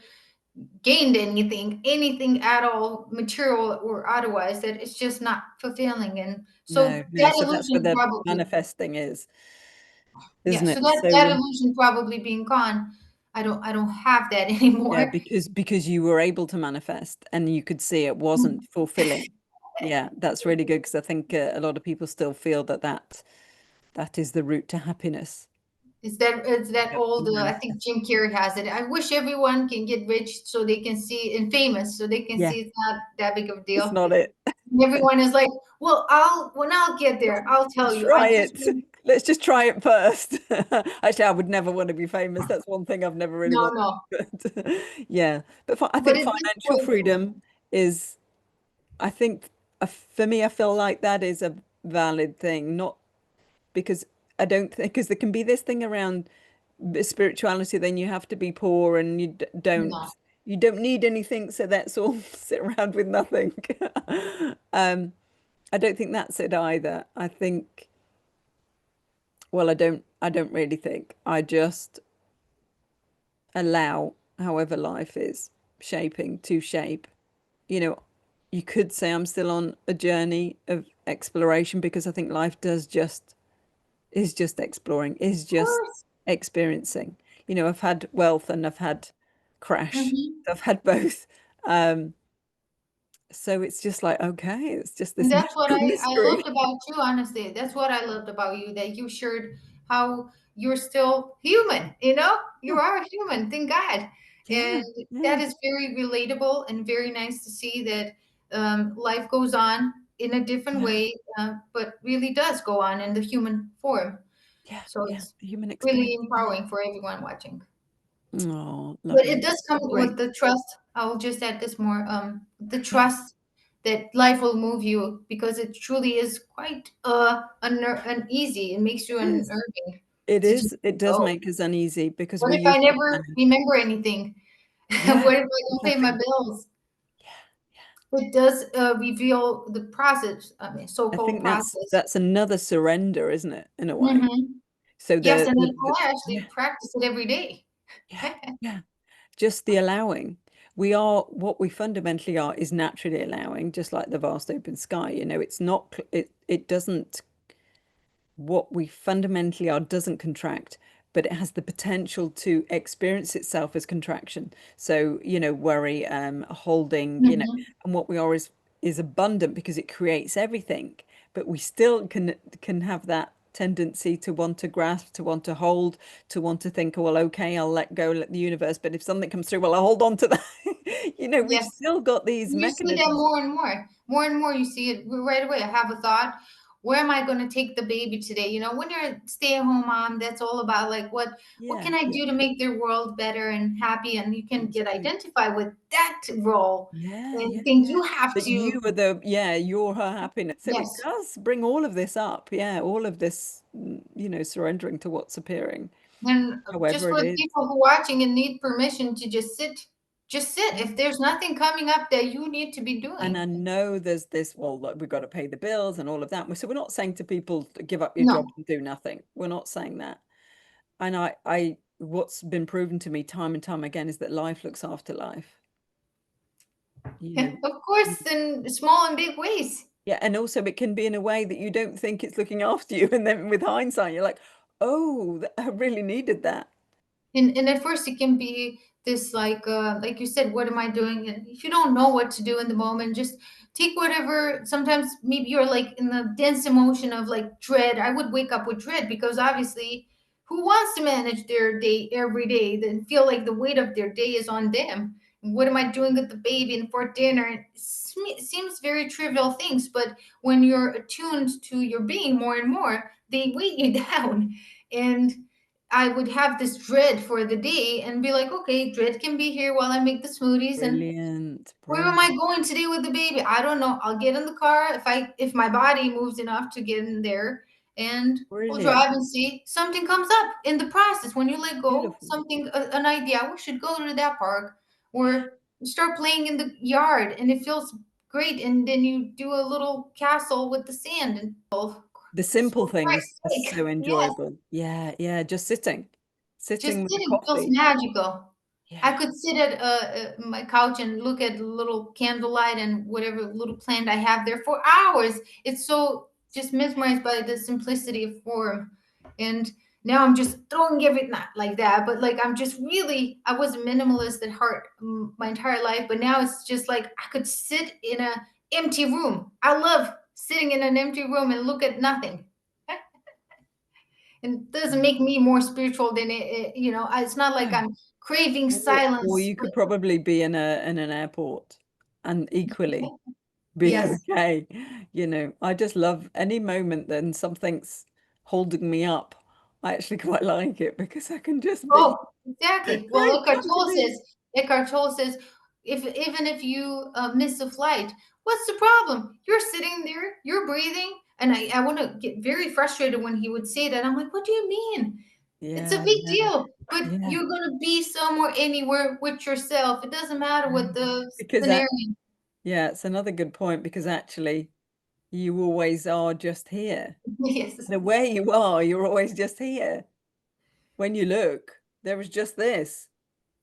gained anything at all, material or otherwise, that it's just not fulfilling. And No, so no. that So that's where illusion the probably, manifesting is, yeah, isn't so it? that So, illusion probably being gone. I don't have that yeah, anymore. because you were able to manifest and you could see it wasn't fulfilling. Yeah, that's really good because I think a lot of people still feel that is the route to happiness. It's that Yep. old, I think Manifest. Jim Carrey has it. I wish everyone can get rich so they can see, and famous so they can Yeah, see it's not that big of a it's deal. not it. And everyone is like, well, when I'll get there, I'll tell Let's you. I try just it. Let's just try it first. Actually, I would never want to be famous. That's one thing I've never really no, wanted. no. But yeah, but I But think it is financial joyful. freedom is, I think, for me, I feel like that is a valid thing. Not because I don't think, because there can be this thing around spirituality, then you have to be poor and No. you don't need anything, so that's all sit around with nothing. Um, I don't think that's it either. I think, well, I don't really think. I just allow however life is shaping to shape. You know, you could say I'm still on a journey of exploration because I think life does just is just exploring, is Of just course. experiencing. I've had wealth and I've had crash. Hmm. I've had both. Um, so it's just like, okay, it's just And this that's what magical I loved mystery. about you, honestly. That's what I loved about you, that you shared how you're still human, you know? You Yeah, are a human, thank God. And yeah, that yeah, is very relatable and very nice to see that life goes on in a different yeah, way, but really does go on in the human form. yeah, So yeah. it's The human really experience. empowering for everyone watching. Oh, But it lovely. does come Great. with the trust. I'll just add this more. The trust that life will move you because it truly is quite uneasy. It makes you It is. unnerving It to just is. It does go. make us uneasy because What we're if I used to never planning. remember anything? Yeah, What if I don't pay my exactly. bills? Yeah, yeah. It does reveal the process, I mean, I so-called think that's process. that's another surrender, isn't it, in a way? Hmm. So Yes, and then the I actually yeah, practice it every day. yeah, yeah. Just the allowing. We are what we fundamentally are is naturally allowing, just like the vast open sky. It's not it doesn't what we fundamentally are doesn't contract, but it has the potential to experience itself as contraction. So, worry, holding, Hmm. and what we are is abundant because it creates everything. but we still can have that tendency to want to grasp, to want to hold, to want to think, oh, well, okay, I'll let go, let the universe. But if something comes through, well, I'll hold on to that. We've Yes. still got these You see that mechanisms. more and more. More and more, you see it right away. I have a thought. Where am I going to take the baby today? When you're a stay-at-home mom, that's all about like what Yeah, can I yeah, do to make their world better and happy? And you can get absolutely. identified with that role Yeah, and yeah, think yeah. you have That to. you are you're her happiness. So it Yes. does bring all of this up. Yeah, all of this, surrendering to what's appearing, And just however for it the is. people who are watching and need permission to just sit. Yeah. If there's nothing coming up that you need to be And I doing. know there's this, well, look, we've got to pay the bills and all of that. So we're not saying to people, give up your No. job and do nothing. We're not saying that. And what's been proven to me time and time again is that life looks after life. You know, Of course, in small and big ways. yeah, and also it can be in a way that you don't think it's looking after you, and then with hindsight, you're like, oh, I really needed that. And at first it can be this like you said, what am I doing? And if you don't know what to do in the moment, just take whatever. Sometimes maybe you're like in the dense emotion of like dread. I would wake up with dread because obviously who wants to manage their day every day, then feel like the weight of their day is on them? And what am I doing with the baby and for dinner? It seems very trivial things, but when you're attuned to your being more and more, they weight you down. And I would have this dread for the day and be like, okay, dread can be here while I make the smoothies. And Brilliant, where am I brilliant, going today with the baby? I don't know. I'll get in the car if my body moves enough to get in there, and we'll brilliant, drive and see something comes up in the process. When you let go, beautiful. something an idea, we should go to that park, or start playing in the yard, and it feels great. And then you do a little castle with the sand, and oh, The for simple things Christ's are sake, so yes. enjoyable. Yeah, yeah, just Just sitting with a sitting feels coffee. magical. I Yeah, could sit at my couch and look at the little candlelight and whatever little plant I have there for hours. It's so just mesmerized by the simplicity of form. And now I'm just throwing everything, not like that, but like I'm just really, I was a minimalist at heart my entire life, but now it's just like I could sit in a empty room. I love sitting in an empty room and look at nothing. And it doesn't make me more spiritual than it's not like no. I'm craving Or silence. you could probably be in an airport and equally be Yes. okay. I just love any moment then something's holding me up. I actually quite like it because I can just Oh, be, exactly. Well, great, come to me. Eckhart Tolle says, if even if you miss a flight, what's the problem? You're sitting there, you're breathing. And I want to get very frustrated when he would say that. I'm like, what do you mean? It's a Yeah, big yeah, deal. But yeah. you're going to be somewhere, anywhere with yourself. It doesn't matter what the Because scenario. yeah, it's another good point because actually you always are just here. Yes. The way you are, you're always just here. When you look, there is just this.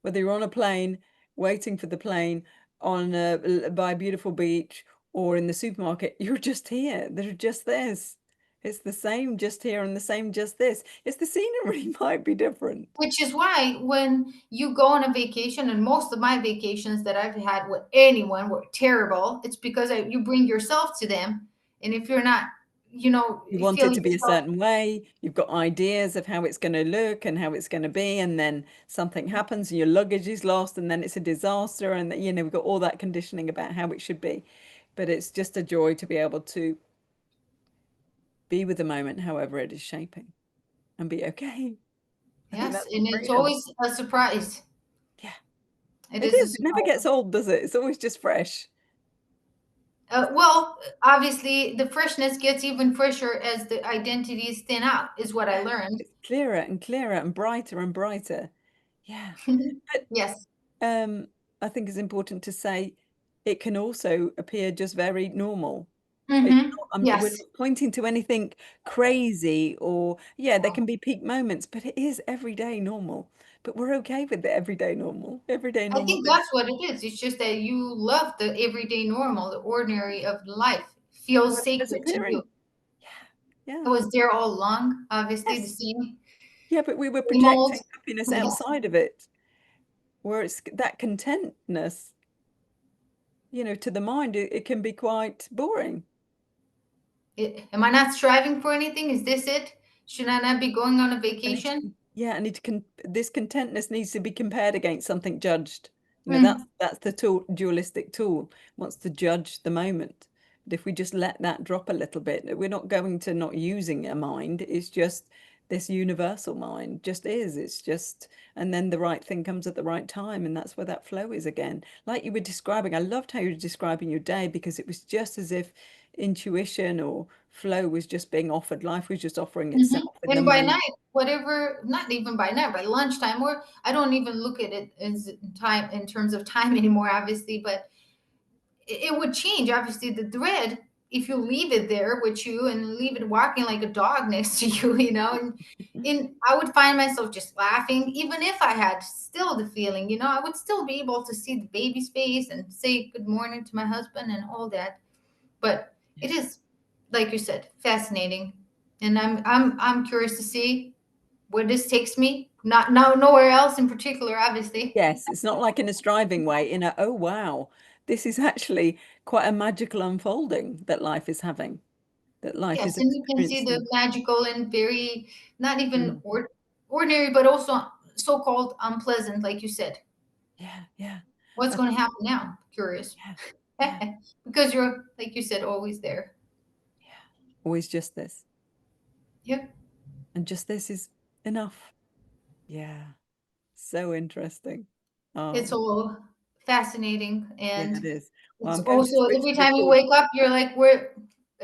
Whether you're on a plane, waiting for the plane, by a beautiful beach, or in the supermarket, you're just here. There's just this. It's the same just here and the same just this. It's the scenery might be different. Which is why when you go on a vacation, and most of my vacations that I've had with anyone were terrible, it's because you bring yourself to them. And if you're not, You you want feel it to be a yourself. certain way. You've got ideas of how it's going to look and how it's going to be, and then something happens and your luggage is lost, and then it's a disaster. And we've got all that conditioning about how it should be. But it's just a joy to be able to be with the moment, however it is shaping, and be okay. I think Yes, that's the and it's freedom. always a surprise. Yeah, It it is a is. It never surprise. gets old, does it? It's always just fresh. Well, obviously, the freshness gets even fresher as the identities thin out, is what I learned. It's clearer and clearer and brighter and brighter. Yeah. But Yes. um, I think it's important to say it can also appear just very normal. It's Mm-hmm. not, we're Yes. not pointing to anything crazy or, yeah, there can be peak moments, but it is everyday normal. But we're okay with the everyday normal, everyday I normal. think that's what it is. It's just that you love the everyday normal, the ordinary of life. Feels What's sacred to you. disappearing? Yeah, I yeah. was there all along, obviously, the Yes. same, Yeah, but we were same old. projecting happiness Yes. outside of it, where it's that contentness, to the mind, it can be quite boring. Am I not striving for anything? Is this it? Should I not be going on a I need to, vacation? yeah, I need to this contentness needs to be compared against something judged. Mm. That's the dualistic tool, wants to judge the moment. But if we just let that drop a little bit, we're not going to not using a mind. It's just this universal mind just is. It's just, and then the right thing comes at the right time, and that's where that flow is again. Like you were describing, I loved how you were describing your day because it was just as if intuition or flow was just being offered. Life was just offering Hmm. itself in the And by moment. night, whatever, not even by night, by lunchtime, or I don't even look at it as time in terms of time anymore, obviously, but it would change. Obviously, the thread, if you leave it there with you and leave it walking like a dog next to you, and I would find myself just laughing, even if I had still the feeling, I would still be able to see the baby's face and say good morning to my husband and all that. But it is, like you said, fascinating, and I'm curious to see where this takes me. Not now, nowhere else in particular, obviously. Yes, it's not like in a striving way, in a, oh wow, this is actually quite a magical unfolding that life is having, that life Yes, is and you can see the experiencing. magical and very not even Mm, ordinary, but also so-called unpleasant, like you said. yeah, yeah, What's I going to think, happen now? Curious. yeah, yeah, Because you're, like you said, always there. yeah. Always just this. Yep. And just this is enough. Yeah, so interesting. It's Oh, all fascinating, yeah, and it is. Well, it's I'm going to also switch every the time you record. wake up, you're like, "We're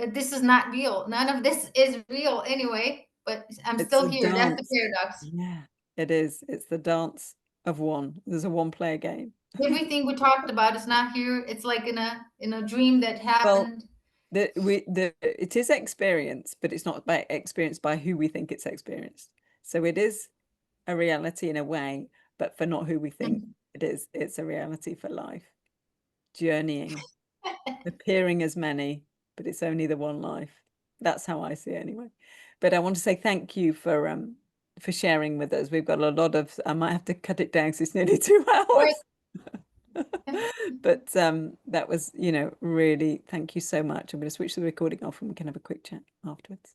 this is not real. None of this is real anyway." But I'm It's still a here. That's the dance. paradox. Yeah, it is. It's the dance of one. There's a one player game. Everything we talked about is not here. It's like in a dream that Well, happened. the it is experienced, but it's not by experienced by who we think it's experienced. So it is a reality in a way, but for not who we think Mhm. it is. It's a reality for life, journeying, appearing as many, but it's only the one life. That's how I see it anyway. But I want to say thank you for sharing with us. We've got a lot of, I might have to cut it down because it's nearly 2 hours. Right. But that was, really, thank you so much. I'm going to switch the recording off and we can have a quick chat afterwards.